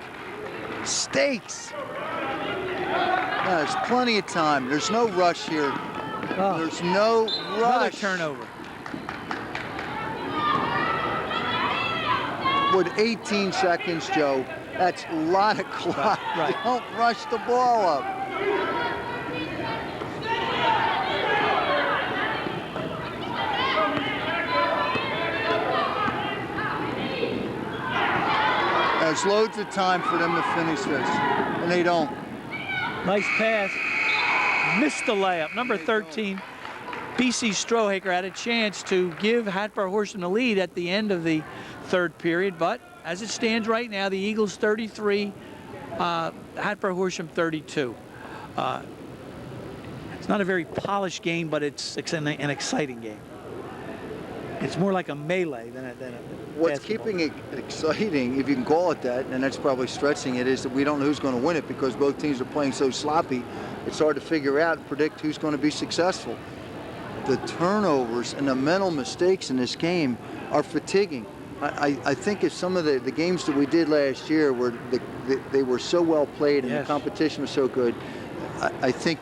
Mistakes. Yeah, there's plenty of time. There's no rush here. Oh, There's no another rush. turnover. With 18 seconds, Joe, that's a lot of clock. Right. Don't rush the ball up. There's loads of time for them to finish this, and they don't. Nice pass. Missed the layup. Number 13, BC Strohaker, had a chance to give Hatboro Horsham the lead at the end of the 3rd period, but as it stands right now, the Eagles 33, Hatboro Horsham 32. It's not a very polished game, but it's an exciting game. It's more like a melee than a What's basketball. keeping it exciting, if you can call it that, and that's probably stretching it, is that we don't know who's going to win it because both teams are playing so sloppy. It's hard to figure out and predict who's going to be successful. The turnovers and the mental mistakes in this game are fatiguing. I think if some of the games that we did last year were they were so well played and the competition was so good, I think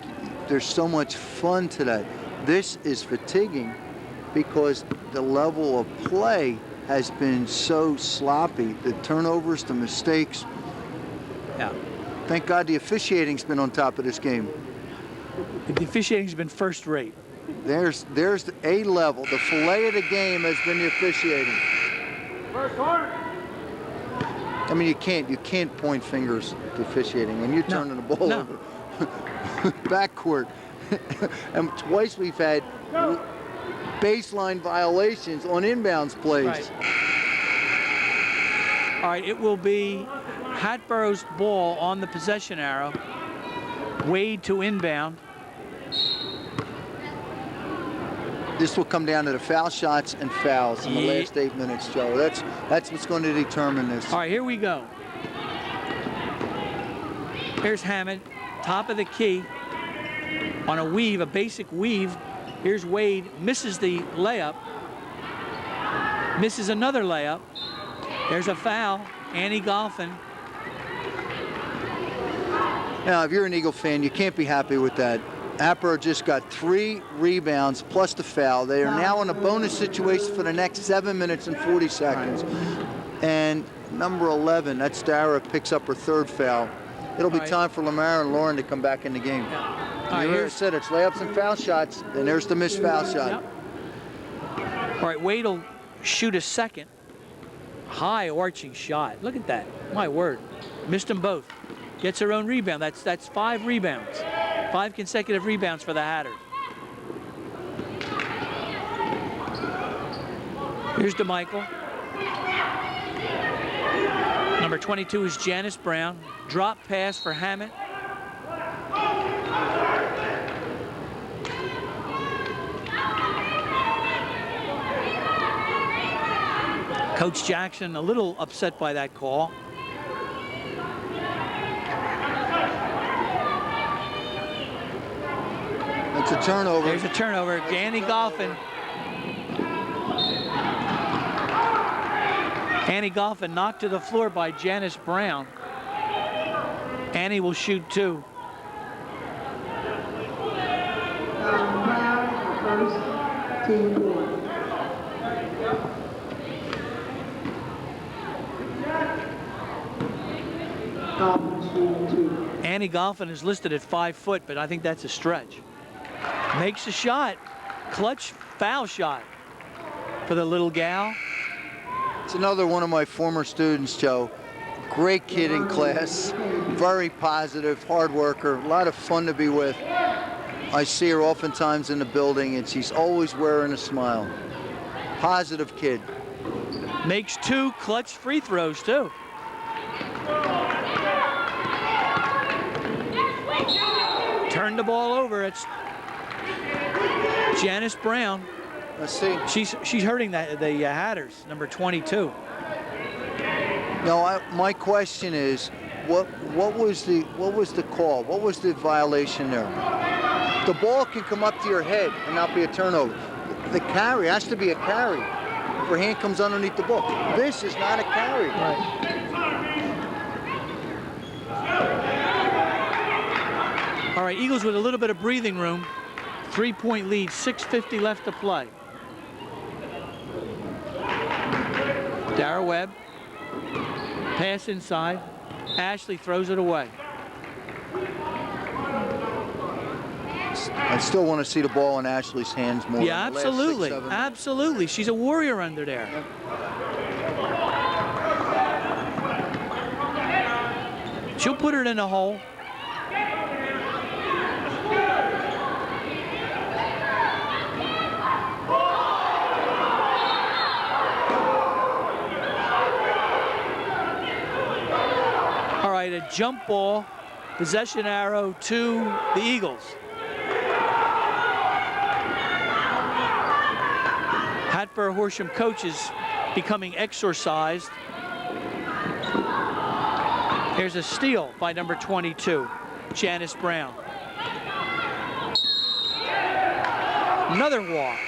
there's so much fun to that. This is fatiguing because the level of play has been so sloppy. The turnovers, the mistakes. Yeah. Thank God the officiating's been on top of this game. The officiating's been first rate. There's the A level. The fillet of the game has been the officiating. I mean, you can't point fingers to officiating when you're turning the ball over backcourt. And twice we've had baseline violations on inbounds plays. Right. All right, it will be Hatboro's ball on the possession arrow. Wade to inbound. This will come down to the foul shots and fouls in the last 8 minutes, Joe. That's what's going to determine this. All right, here we go. Here's Hammond, top of the key on a weave, a basic weave. Here's Wade, misses the layup, misses another layup. There's a foul, Annie Golphin. Now, if you're an Eagle fan, you can't be happy with that. Hatboro just got 3 rebounds plus the foul. They are now in a bonus situation for the next 7 minutes and 40 seconds. And number 11, that's Dara, picks up her 3rd foul. It'll be time for Lamar and Lauren to come back in the game. You already said it's layups and foul shots, and there's the missed foul shot. All right, Wade will shoot a second. High arching shot. Look at that. My word. Missed them both. Gets her own rebound. That's 5 rebounds. 5 consecutive rebounds for the Hatters. Here's DeMichael. Number 22 is Janice Brown. Drop pass for Hammett. Coach Jackson a little upset by that call. It's a turnover. There's a turnover. Annie Golphin. Annie Golphin knocked to the floor by Janice Brown. Annie will shoot 2. Brown, first, team point. Golphin shooting 2. Annie Golphin is listed at 5 foot, but I think that's a stretch. Makes a shot. Clutch foul shot for the little gal. It's another one of my former students, Joe. Great kid in class. Very positive, hard worker. A lot of fun to be with. I see her oftentimes in the building, and she's always wearing a smile. Positive kid. Makes 2 clutch free throws, too. Turn the ball over. It's Janice Brown. Let's see. She's hurting the Hatters, number 22. No, my question is, what was the call? What was the violation there? The ball can come up to your head and not be a turnover. The carry has to be a carry. If her hand comes underneath the ball, this is not a carry. Right. All right, Eagles with a little bit of breathing room. 3-point lead, 6:50 left to play. Dara Webb, pass inside. Ashley throws it away. I still want to see the ball in Ashley's hands more. Yeah, absolutely, absolutely. She's a warrior under there. Yep. She'll put it in a hole. All right, a jump ball, possession arrow to the Eagles. Hatboro Horsham coaches becoming exorcised. Here's a steal by number 22, Janice Brown. Another walk.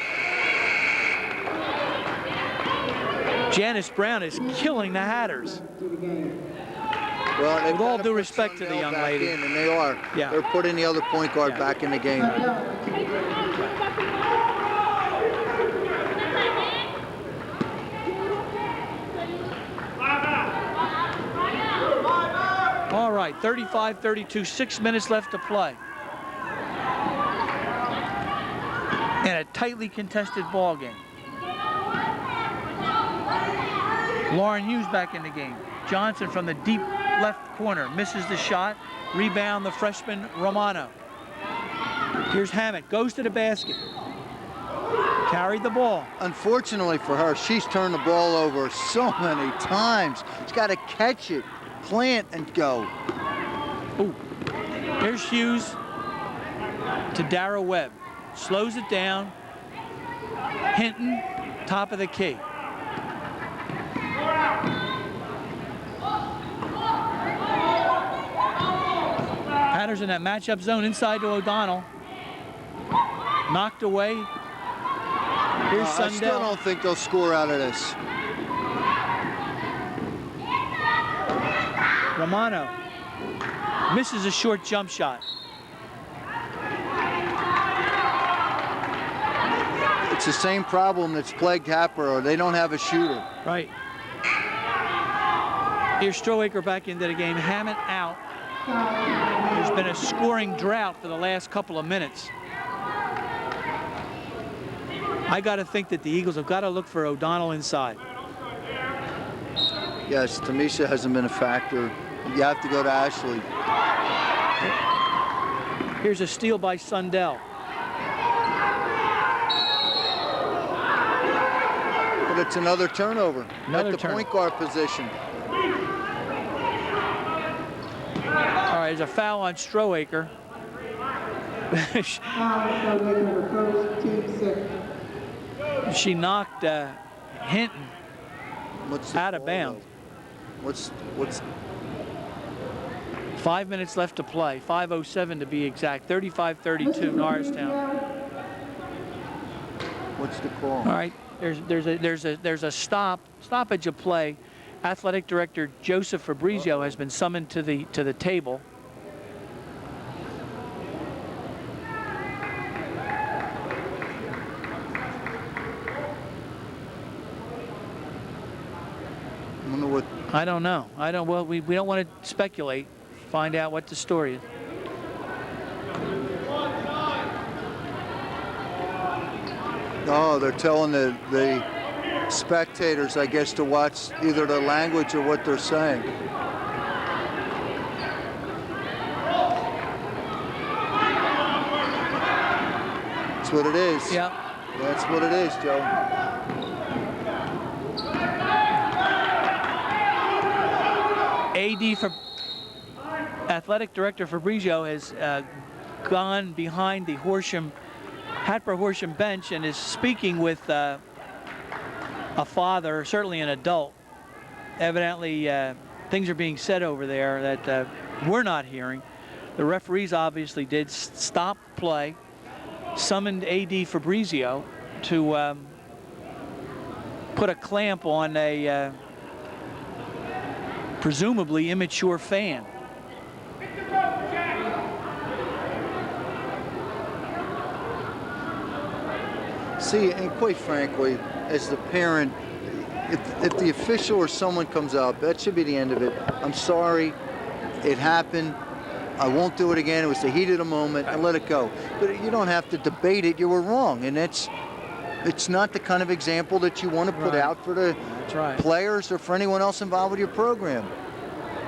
Janice Brown is killing the Hatters. Well, With all due respect to the young lady. and they are. Yeah. They're putting the other point guard Yeah. back in the game. All right, 35-32, 6 minutes left to play. And a tightly contested ball game. Lauren Hughes back in the game. Johnson from the deep left corner misses the shot. Rebound the freshman Romano. Here's Hammett, goes to the basket. Carried the ball. Unfortunately for her, she's turned the ball over so many times. She's got to catch it, plant, and go. Ooh. Here's Hughes to Dara Webb. Slows it down. Hinton, top of the key. Hatters in that matchup zone inside to O'Donnell. Knocked away. Here's I still Sundell. don't think they'll score out of this. Romano misses a short jump shot. It's the same problem that's plagued Hatboro. They don't have a shooter. Right. Here's Strohaker back into the game. Hammett out. There's been a scoring drought for the last couple of minutes. I got to think that the Eagles have got to look for O'Donnell inside. Yes, Tamisha hasn't been a factor. You have to go to Ashley. Here's a steal by Sundell. But it's another turnover Another at the turnover. point guard position. All right, there's a foul on Strohaker. She knocked Hinton What's the out of call, bounds. though? What's 5 minutes left to play. 5:07 to be exact. 35-32 Norristown. what's the call? All right, there's a stoppage of play. Athletic Director Joseph Fabrizio has been summoned to the table. I wonder what. I don't know. Well, we don't want to speculate. Find out what the story is. Oh, they're telling the spectators, I guess, to watch either the language or what they're saying. That's what it is. Yeah. That's what it is, Joe. AD for Athletic Director Fabrizio has gone behind the Hatboro Horsham bench and is speaking with a father, certainly an adult. Evidently, things are being said over there that we're not hearing. The referees obviously did stop play, summoned AD Fabrizio to put a clamp on a presumably immature fan. See, and quite frankly, as the parent, if the official or someone comes up, that should be the end of it. I'm sorry, it happened. I won't do it again. It was the heat of the moment, and let it go. But you don't have to debate it. You were wrong, and it's not the kind of example that you want to put Right. out for the That's right. players or for anyone else involved with your program.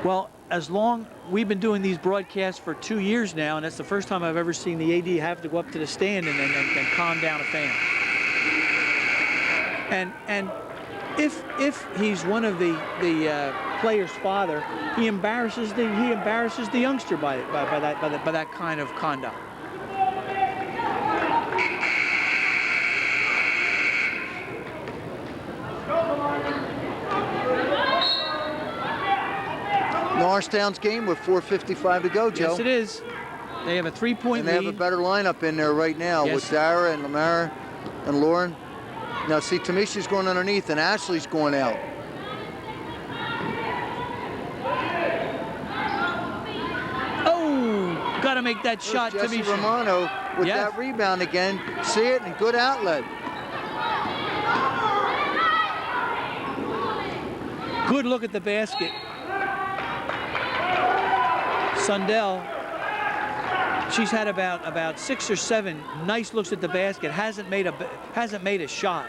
Well, we've been doing these broadcasts for 2 years now, and that's the first time I've ever seen the AD have to go up to the stand and calm down a fan. And if he's one of the player's father, he embarrasses the youngster by that kind of conduct. Norristown's game with 4:55 to go, Joe. Yes, it is. They have a 3-point And they lead. have a better lineup in there right now Yes. with Dara and Lamara and Lauren. Now see, Tamisha's going underneath and Ashley's going out. Oh, got to make that shot, Jesse Tamisha. Romano with Yes. that rebound again. See it, and good outlet. Good look at the basket. Sundell, she's had about 6 or 7 nice looks at the basket. Hasn't made a shot.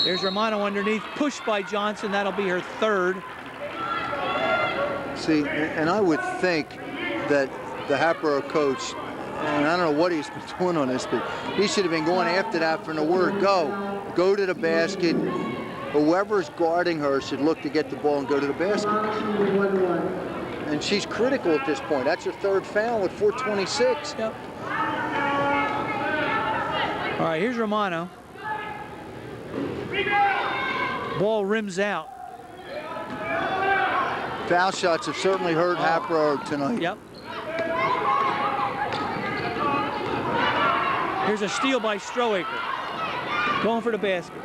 There's Romano underneath, pushed by Johnson. That'll be her 3rd. See, and I would think that the Hatboro coach, and I don't know what he's been doing on this, but he should have been going after that from the word go. Go to the basket. Whoever's guarding her should look to get the ball and go to the basket. And she's critical at this point. That's her 3rd foul with 4:26. Yep. All right, here's Romano. Ball rims out. Foul shots have certainly hurt Hatboro tonight. Yep. Here's a steal by Strohaker. Going for the basket.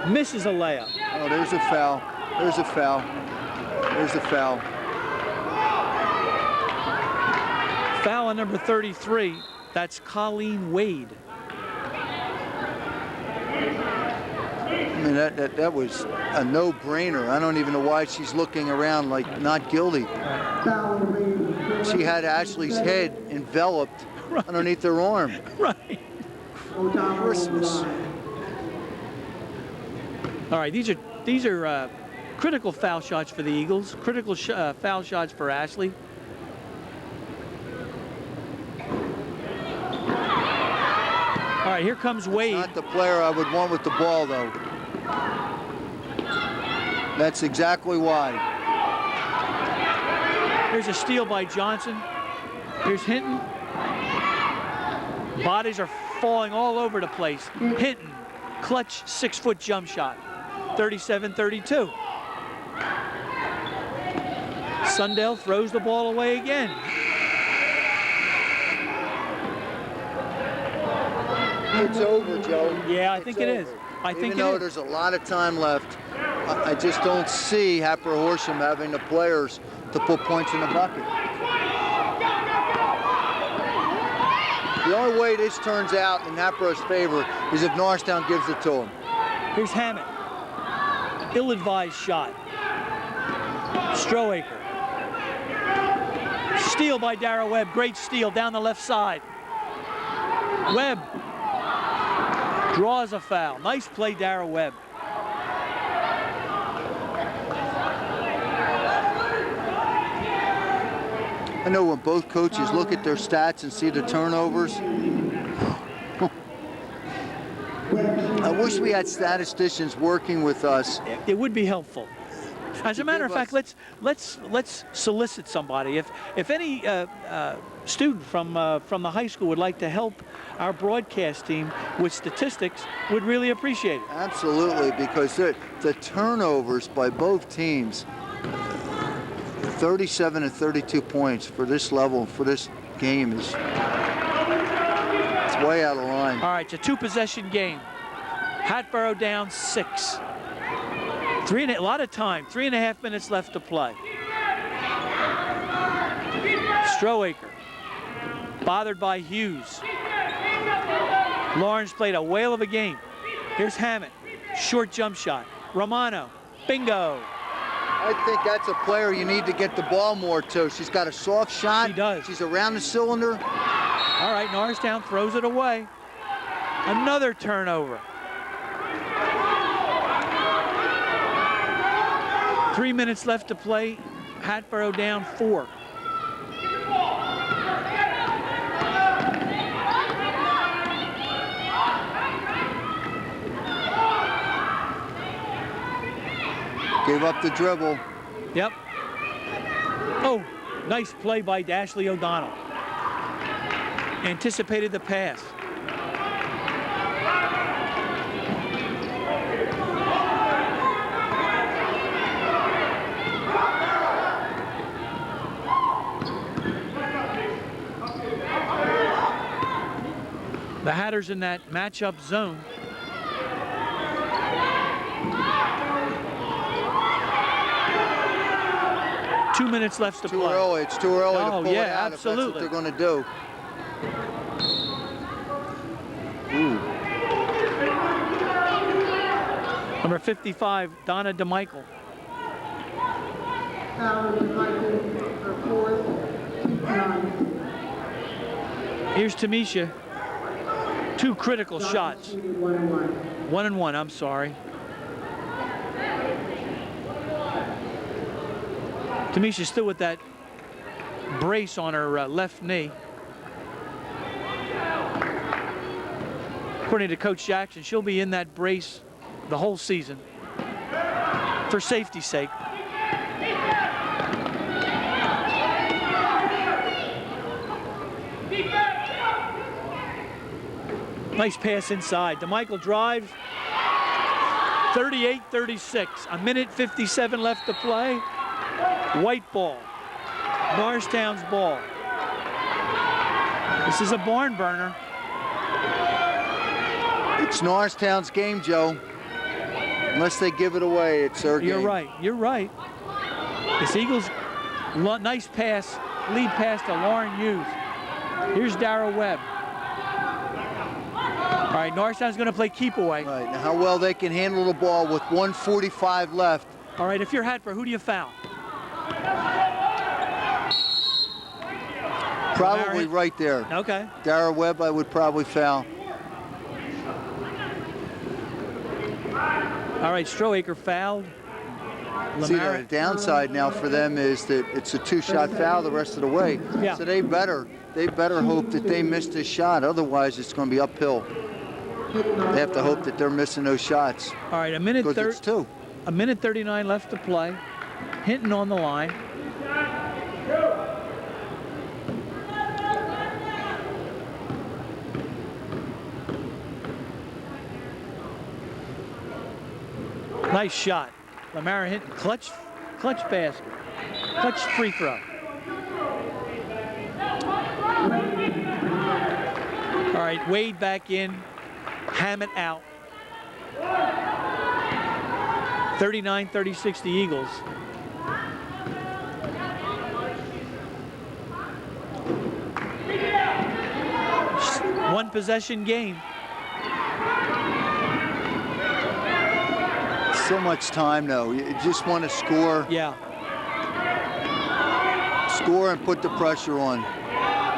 Misses a layup. Oh, there's a foul. There's a foul. There's a foul. Foul on number 33. That's Colleen Wade. I mean, that was a no-brainer. I don't even know why she's looking around like not guilty. She had Ashley's head enveloped underneath her arm. Right. Christmas. All right, these are critical foul shots for the Eagles. Critical foul shots for Ashley. All right, here comes Wade. Not the player I would want with the ball, though. That's exactly why. Here's a steal by Johnson. Here's Hinton. Bodies are falling all over the place. Hinton, clutch 6-foot jump shot. 37-32. Sundell throws the ball away again. It's over, Joe. Yeah, I think it is. I think Even though it is. there's a lot of time left, I just don't see Hatboro Horsham having the players to put points in the bucket. The only way this turns out in Hatboro's favor is if Norristown gives it to him. Here's Hammett. Ill-advised shot. Strohaker. Steal by Dara Webb. Great steal down the left side. Webb draws a foul. Nice play, Dara Webb. I know when both coaches look at their stats and see the turnovers, I wish we had statisticians working with us. It would be helpful. As a matter of fact, let's solicit somebody. If any student from the high school would like to help our broadcast team with statistics, would really appreciate it. Absolutely, because the turnovers by both teams, 37 and 32 points for this level, for this game, it's way out of line. All right, it's a 2-possession game. Hatboro down 6. A lot of time, 3.5 minutes left to play. Strohaker, bothered by Hughes. Lawrence played a whale of a game. Here's Hammett, short jump shot. Romano, bingo. I think that's a player you need to get the ball more to. She's got a soft shot. She does. She's around the cylinder. All right, Norristown throws it away. Another turnover. 3 minutes left to play. Hatboro down 4. Gave up the dribble. Yep. Oh, nice play by Dashley O'Donnell. Anticipated the pass. Hatters in that matchup zone. Two minutes left to Too play. early. It's too early to Oh, pull yeah, it out absolutely. if that's what they're going to do. Ooh. Number 55, Donna DeMichael. Foul DeMichael, her fourth, 2 times. Here's Tamisha. Two critical shots. 1-1. 1-1, I'm sorry. Tamisha still with that brace on her left knee. According to Coach Jackson, she'll be in that brace the whole season for safety's sake. Nice pass inside. DeMichael drives. 38-36. A minute 57 left to play. White ball. Norristown's ball. This is a barn burner. It's Norristown's game, Joe. Unless they give it away, it's their game. You're right. You're right. This Eagles, nice pass, lead pass to Lauren Hughes. Here's Darrell Webb. All right, Norristown's going to play keep away. Right, now how well they can handle the ball with 1:45 left. All right, if you're Hatboro, who do you foul? Probably right there. Okay. Darrell Webb, I would probably foul. All right, Strohaker fouled. See, the downside now for them is that it's a 2-shot foul the rest of the way. Yeah. So they better hope that they miss this shot. Otherwise, it's going to be uphill. They have to hope that they're missing those shots. All right, a minute 39 left to play. Hinton on the line. Nice shot. Lamara Hinton, clutch basket, clutch free throw. All right, Wade back in, Hammett out. 39-36 the Eagles. One possession game. So much time, though. You just want to score. Yeah. Score and put the pressure on.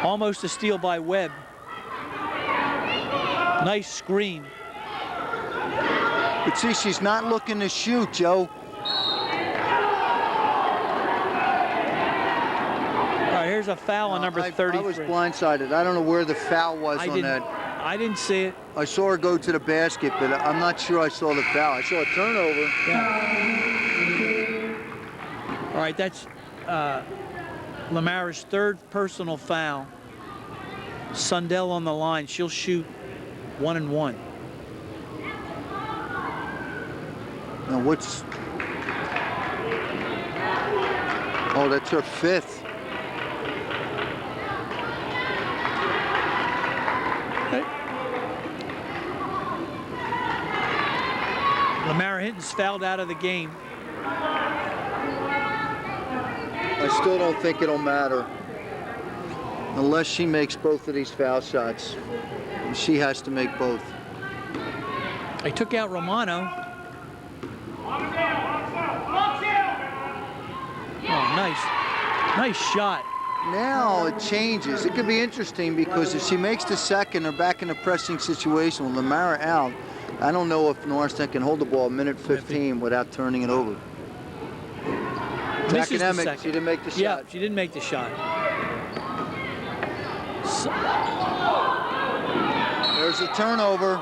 Almost a steal by Webb. Nice screen. But see, she's not looking to shoot, Joe. All right, here's a foul on number 33. I was blindsided. I don't know where the foul was on that. I didn't see it. I saw her go to the basket, but I'm not sure I saw the foul. I saw a turnover. Yeah. All right, that's Lamara's third personal foul. Sundell on the line. She'll shoot 1-1. Now what's... Oh, that's her fifth. Lamara Hinton's fouled out of the game. I still don't think it'll matter unless she makes both of these foul shots. She has to make both. They took out Romano. Oh, nice shot. Now it changes. It could be interesting because if she makes the second, they're back in a pressing situation with Lamara out. I don't know if Norristown can hold the ball a minute 15 without turning it over. Misses the Academic, second. she didn't make the shot. Yeah, she didn't make the shot. There's a turnover.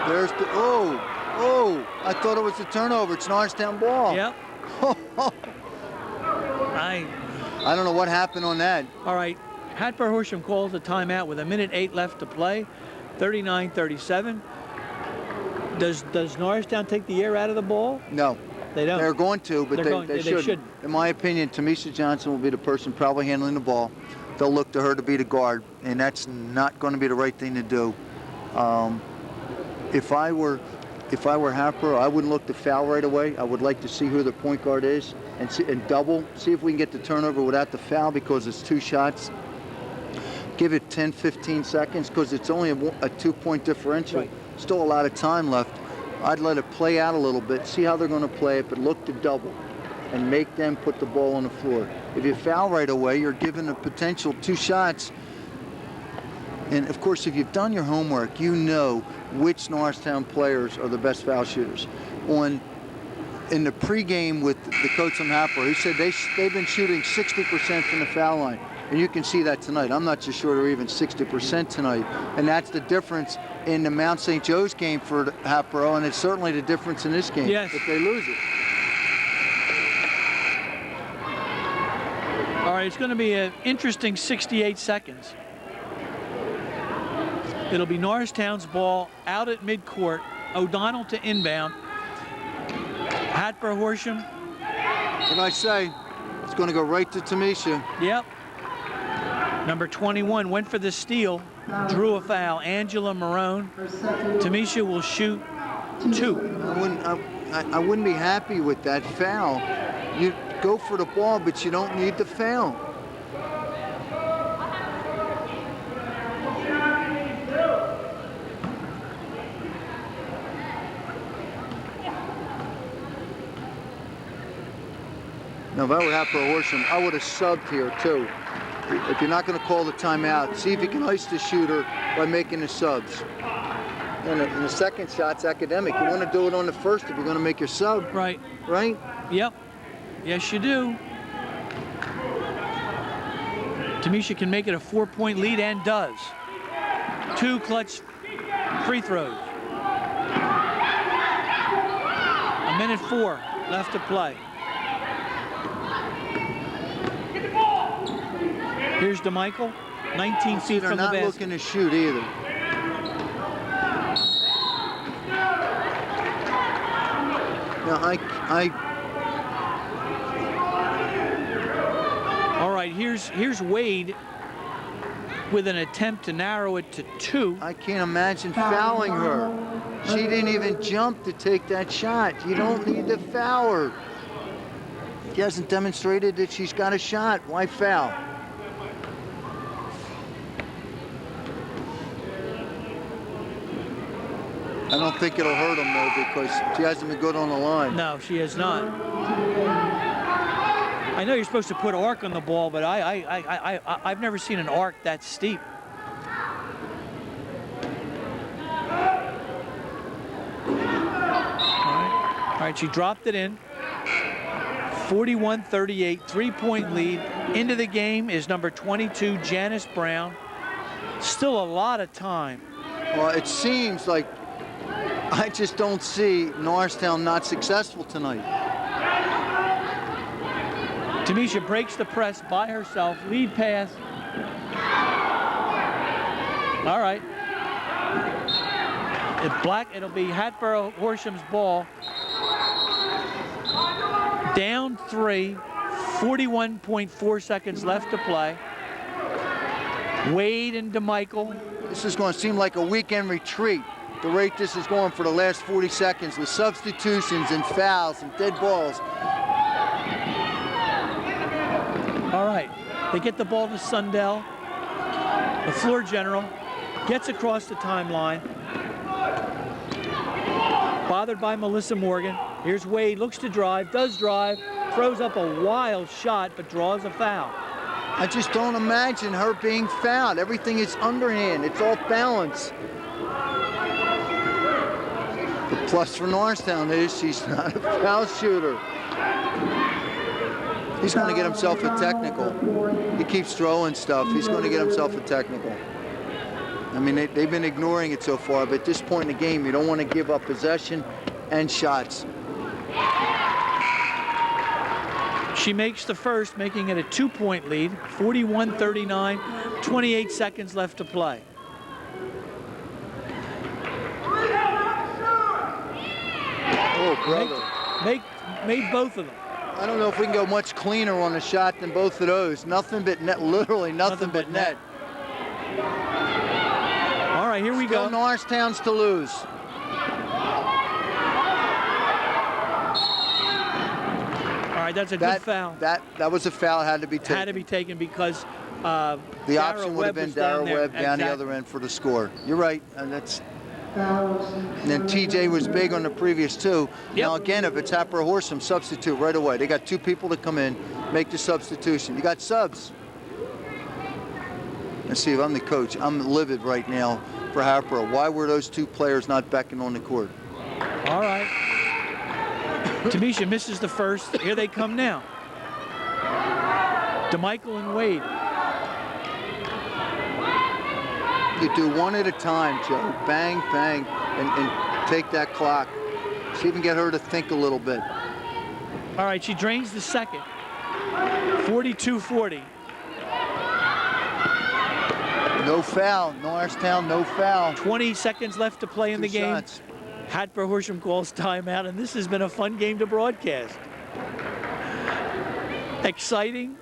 There's the, oh, I thought it was a turnover. It's Norristown ball. Yep. I don't know what happened on that. All right, Hatboro Horsham calls a timeout with a minute 8 left to play. 39-37. Does Norristown take the air out of the ball? No. They don't. They're going to, but they shouldn't. In my opinion, Tamisha Johnson will be the person probably handling the ball. They'll look to her to be the guard, and that's not going to be the right thing to do. If I were Hatboro, I wouldn't look to foul right away. I would like to see who the point guard is and double. See if we can get the turnover without the foul because it's 2 shots. Give it 10, 15 seconds because it's only a 2-point differential. Right. Still a lot of time left. I'd let it play out a little bit, see how they're going to play it, but look to double and make them put the ball on the floor. If you foul right away, you're given a potential 2 shots. And of course, if you've done your homework, you know which Norristown players are the best foul shooters. In the pregame with the coach from Hatboro, he said they've been shooting 60% from the foul line. And you can see that tonight. I'm not so sure they're even 60% tonight. And that's the difference in the Mount St. Joe's game for Hatboro, and it's certainly the difference in this game if they lose it. All right, it's going to be an interesting 68 seconds. It'll be Norristown's ball out at midcourt. O'Donnell to inbound. Hatboro Horsham. What I say? It's going to go right to Tamisha. Yep. Number 21 went for the steal, drew a foul. Angela Marone. Tamisha will shoot 2. I wouldn't be happy with that foul. You go for the ball, but you don't need the foul. Now, if I were Hatboro Horsham, I would have subbed here too. If you're not going to call the timeout, see if you can ice the shooter by making the subs. And the second shot's academic. You want to do it on the first if you're going to make your sub. Right. Right? Yep. Yes, you do. Tamisha can make it a 4-point lead and does. 2 clutch free throws. 1:04 left to play. Here's DeMichael, 19 feet from the basket. They're not looking to shoot either. Now, All right, here's Wade with an attempt to narrow it to 2. I can't imagine fouling her. She didn't even jump to take that shot. You don't need to foul her. She hasn't demonstrated that she's got a shot. Why foul? I don't think it'll hurt him, though, because she hasn't been good on the line. No, she has not. I know you're supposed to put arc on the ball, but I've never seen an arc that steep. All right, she dropped it in. 41-38, 3-point lead. Into the game is number 22, Janice Brown. Still a lot of time. Well, it seems like I just don't see Norristown not successful tonight. Tamisha breaks the press by herself. Lead pass. All right. It'll be Hatboro Horsham's ball. Down 3. 41.4 seconds left to play. Wade and DeMichael. This is going to seem like a weekend retreat. The rate this is going for the last 40 seconds with substitutions and fouls and dead balls. All right, they get the ball to Sundell. The floor general gets across the timeline. Bothered by Melissa Morgan. Here's Wade, looks to drive, does drive, throws up a wild shot, but draws a foul. I just don't imagine her being fouled. Everything is underhand. It's off balance. The plus for Norristown is she's not a foul shooter. He's going to get himself a technical. He keeps throwing stuff. He's going to get himself a technical. I mean, they've been ignoring it so far, but at this point in the game, you don't want to give up possession and shots. She makes the first, making it a 2-point lead. 41-39, 28 seconds left to play. Oh, brother. Made both of them. I don't know if we can go much cleaner on a shot than both of those. Nothing but net, literally nothing but net. All right, here we Still go. Norristown's to lose. All right, that's a good foul. That was a foul, had to be taken. Had to be taken because the option would have been Darrell Webb down the other end for the score. You're right, and that's. And then TJ was big on the previous two. Yep. Now again, if it's Hatboro Horsham, substitute right away. They got 2 people to come in, make the substitution. You got subs. Let's see, if I'm the coach, I'm livid right now for Hatboro. Why were those 2 players not backing on the court? All right. Tamisha misses the first. Here they come now. DeMichael and Wade. You do one at a time, Joe. Bang, bang, and take that clock. See even get her to think a little bit. All right, she drains the second. 42-40. No foul. Norristown, no foul. 20 seconds left to play in the game. Shots. Hatboro Horsham calls timeout, and this has been a fun game to broadcast. Exciting.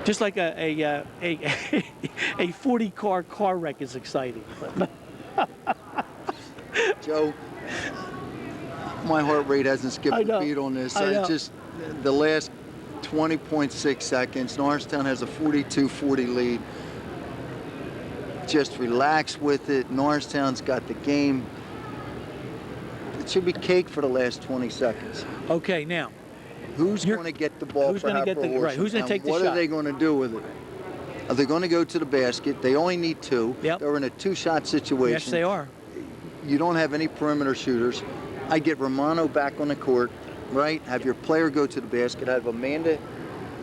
Just like a 40-car wreck is exciting. Joe, my heart rate hasn't skipped a beat on this. I know. Just the last 20.6 seconds, Norristown has a 42-40 lead. Just relax with it. Norristown's got the game. It should be cake for the last 20 seconds. Okay, now. Who's going to get the ball who's for gonna get the, Hatboro right, who's going to take the shot? What are they going to do with it? Are they going to go to the basket? They only need 2. Yep. They're in a 2-shot situation. Yes, they are. You don't have any perimeter shooters. I get Romano back on the court, right? Have your player go to the basket. Have Amanda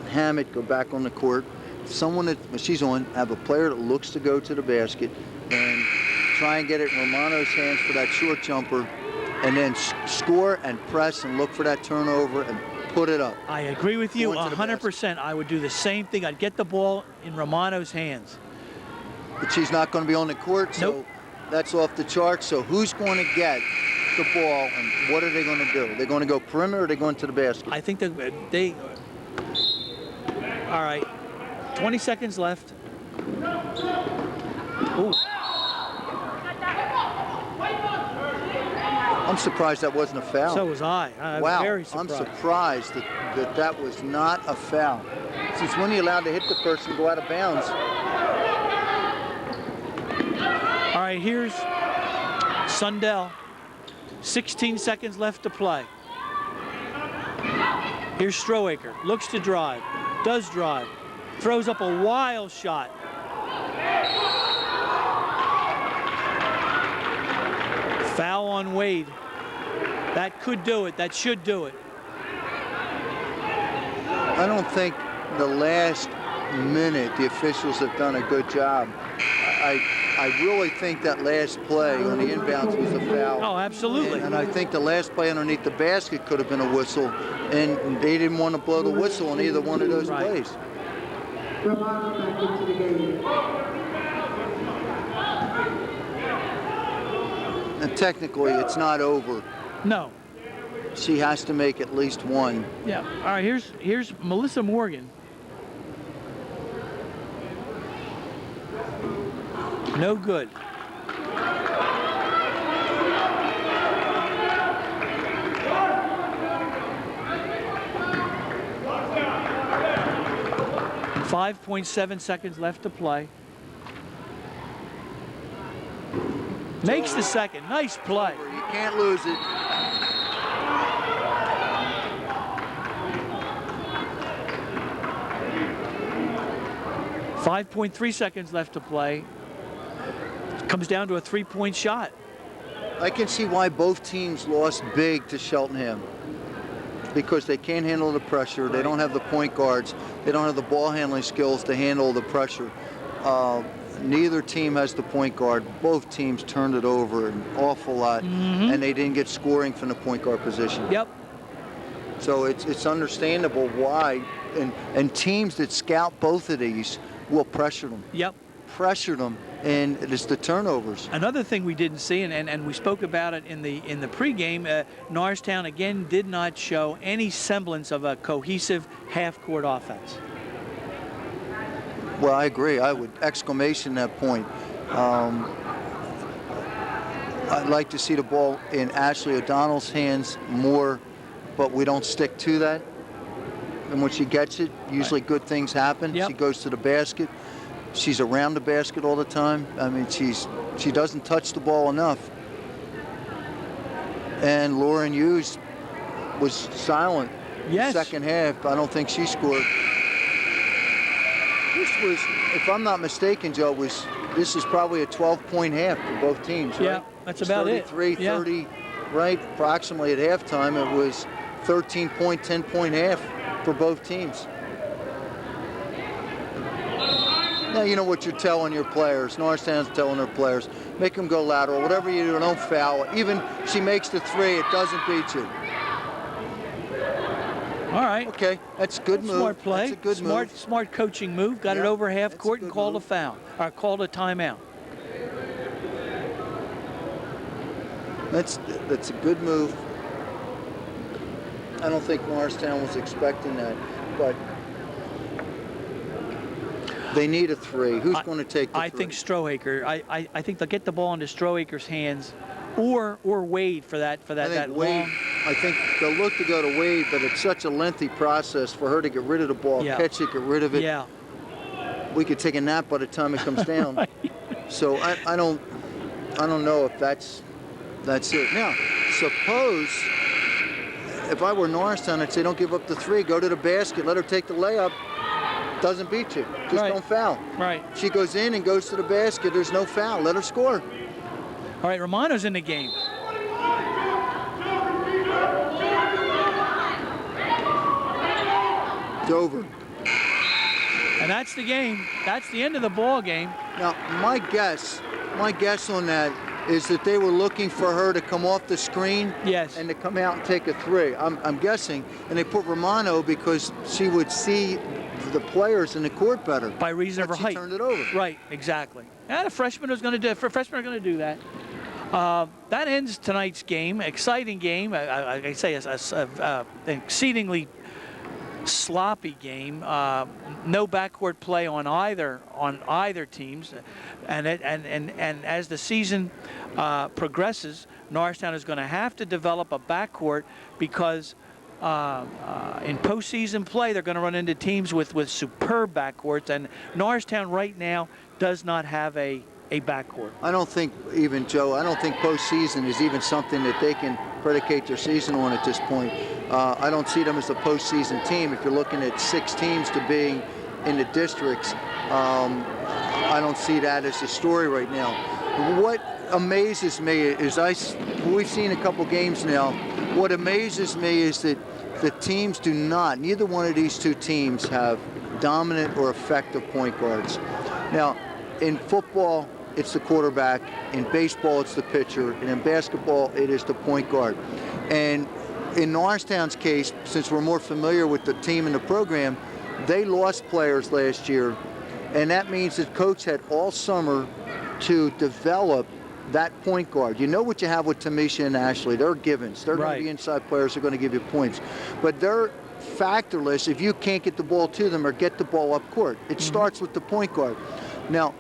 Hammett go back on the court. Someone that, when she's on, have a player that looks to go to the basket and try and get it in Romano's hands for that short jumper, and then score and press and look for that turnover and put it up. I agree with you Going to the 100%. I would do the same thing. I'd get the ball in Romano's hands. But she's not going to be on the court, so Nope. that's off the charts. So who's going to get the ball, and what are they going to do? They're going to go perimeter, or are they going to the basket? I think that they. All right, 20 seconds left. Ooh. I'm surprised that wasn't a foul. So was I. Wow, Very surprised. I'm surprised that was not a foul. Since when are you allowed to hit the person and go out of bounds? All right, here's Sundell. 16 seconds left to play. Here's Strohaker. Looks to drive. Does drive. Throws up a wild shot. Foul on Wade. That could do it. That should do it. I don't think the last minute the officials have done a good job. I really think that last play on the inbounds was a foul. Oh, absolutely. And I think the last play underneath the basket could have been a whistle, and they didn't want to blow the whistle on either one of those plays. Romano back into the game. And technically, it's not over. No. She has to make at least one. Yeah. All right, here's Melissa Morgan. No good. .7 seconds left to play. Makes the second. Nice play. You can't lose it. .3 seconds left to play. Comes down to a 3-point shot. I can see why both teams lost big to Cheltenham, because they can't handle the pressure. They don't have the point guards. They don't have the ball handling skills to handle the pressure. Neither team has the point guard. Both teams turned it over an awful lot, and they didn't get scoring from the point guard position. Yep. So it's understandable why, and teams that scout both of these will pressure them. Yep. Pressure them, and it's the turnovers. Another thing we didn't see, and we spoke about it in the pregame, Norristown again did not show any semblance of a cohesive half-court offense. Well, I agree. I would exclamation that point. I'd like to see the ball in Ashley O'Donnell's hands more, but we don't stick to that. And when she gets it, usually good things happen. Yep. She goes to the basket. She's around the basket all the time. I mean, she doesn't touch the ball enough. And Lauren Hughes was silent Yes. second half. I don't think she scored. This was, if I'm not mistaken, Joe, this is probably a 12-point half for both teams, right? Yeah, that's about it. 33, Yeah. 30, right? Approximately at halftime, it was 13-point, 10-point half for both teams. Now, you know what you're telling your players. Norristown's telling their players, make them go lateral. Whatever you do, don't foul. Even if she makes the three, it doesn't beat you. All right. Okay, that's a good move. Smart play. That's a good move. Smart coaching move. Got it Yeah, over half that's a court and good called move. a foul, or called a timeout. That's a good move. I don't think Norristown was expecting that, but they need a three. Who's going to take the I three? think Strohaker. I think they'll get the ball into Strohaker's hands, or Wade for that I think that Wade, long. I think they'll look to go to Wade, but it's such a lengthy process for her to get rid of the ball, Yeah. catch it, get rid of it. Yeah. We could take a nap by the time it comes down. Right. So I don't know if that's it. Now, suppose if I were Norristown, I'd say don't give up the three, go to the basket, let her take the layup. Doesn't beat you. Just Right. don't foul. Right. She goes in and goes to the basket. There's no foul. Let her score. All right. Romano's in the game. It's over. And that's the game. That's the end of the ball game. Now, my guess on that is that they were looking for her to come off the screen Yes. and to come out and take a three. I'm guessing, and they put Romano because she would see the players in the court better. By reason of her But she height. turned it over. Right. Exactly. And a freshman was going to do. Freshmen are going to do that. That ends tonight's game. Exciting game. I say an exceedingly sloppy game. No backcourt play on either teams, and as the season progresses, Norristown is going to have to develop a backcourt because in postseason play they're going to run into teams with superb backcourts, and Norristown right now does not have a backcourt. I don't think even, Joe, I don't think postseason is even something that they can predicate their season on at this point. I don't see them as a postseason team. If you're looking at 6 teams to be in the districts, I don't see that as the story right now. What amazes me is we've seen a couple games now. What amazes me is that the teams neither one of these two teams have dominant or effective point guards. Now, in football, it's the quarterback. In baseball, it's the pitcher. And in basketball, it is the point guard. And in Norristown's case, since we're more familiar with the team and the program, they lost players last year. And that means that coach had all summer to develop that point guard. You know what you have with Tamisha and Ashley. They're givens. They're going to be inside players. They're going to give you points. But they're factorless if you can't get the ball to them or get the ball up court. It starts with the point guard. Now,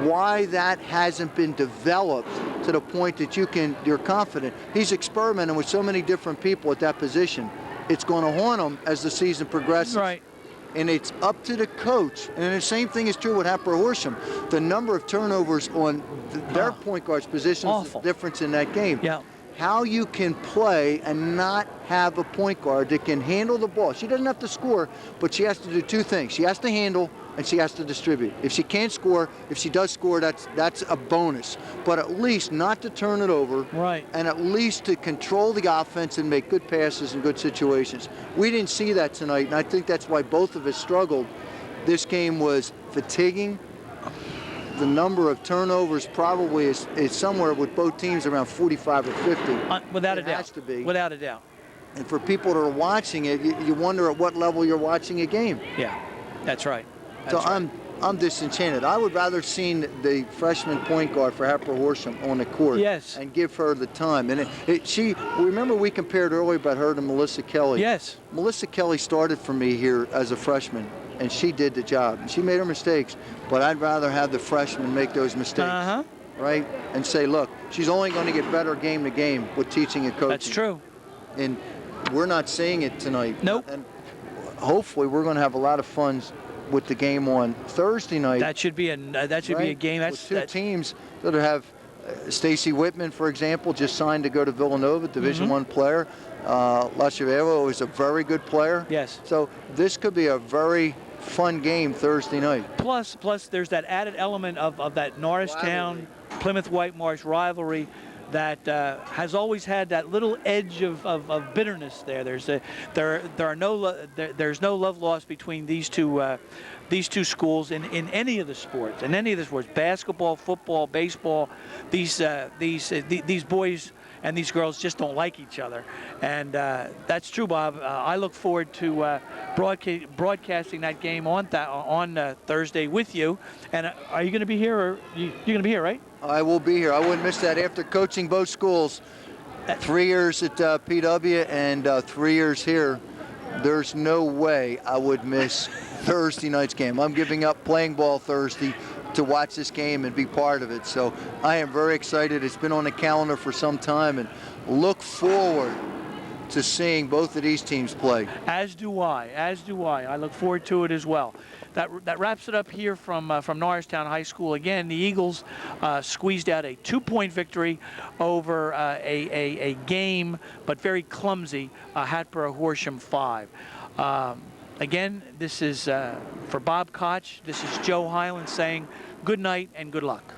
why that hasn't been developed to the point that you're confident. He's experimenting with so many different people at that position. It's going to haunt him as the season progresses. Right. And it's up to the coach. And the same thing is true with Hatboro Horsham. The number of turnovers on their point guards positions is the difference in that game. Yeah. How you can play and not have a point guard that can handle the ball. She doesn't have to score, but she has to do 2 things. She has to handle and she has to distribute. If she can't score, if she does score, that's a bonus. But at least not to turn it over. Right. And at least to control the offense and make good passes in good situations. We didn't see that tonight, and I think that's why both of us struggled. This game was fatiguing. The number of turnovers probably is somewhere with both teams around 45 or 50. Without a doubt. It has to be. Without a doubt. And for people that are watching it, you wonder at what level you're watching a game. Yeah, that's right. So I'm disenchanted. I would rather seen the freshman point guard for Hatboro Horsham on the court. Yes. And give her the time. And remember we compared earlier about her to Melissa Kelly. Yes. Melissa Kelly started for me here as a freshman. and she did the job. She made her mistakes, but I'd rather have the freshmen make those mistakes, right? And say, look, she's only going to get better game to game with teaching and coaching. That's true. And we're not seeing it tonight. Nope. And hopefully we're going to have a lot of fun with the game on Thursday night. That should be a be a game. That's with two teams that have Stacy Whitman, for example, just signed to go to Villanova, Division I player. Lachevevo is a very good player. Yes. So this could be a very fun game Thursday night. Plus, there's that added element of that Norristown, Plymouth Whitemarsh rivalry that has always had that little edge of bitterness there. There's no love lost between these two schools in any of the sports. Basketball, football, baseball. These boys and these girls just don't like each other, and that's true, Bob. I look forward to broadcasting that game on Thursday with you. And are you going to be here? Or you're going to be here, right? I will be here. I wouldn't miss that. After coaching both schools, 3 years at PW and 3 years here, there's no way I would miss Thursday night's game. I'm giving up playing ball Thursday to watch this game and be part of it. So I am very excited. It's been on the calendar for some time, and look forward to seeing both of these teams play. As do I. I look forward to it as well. That wraps it up here from Norristown High School. Again, the Eagles squeezed out a 2-point victory over a game, but very clumsy, Hatboro Horsham 5. Again, this is for Bob Koch. This is Joe Hyland saying good night and good luck.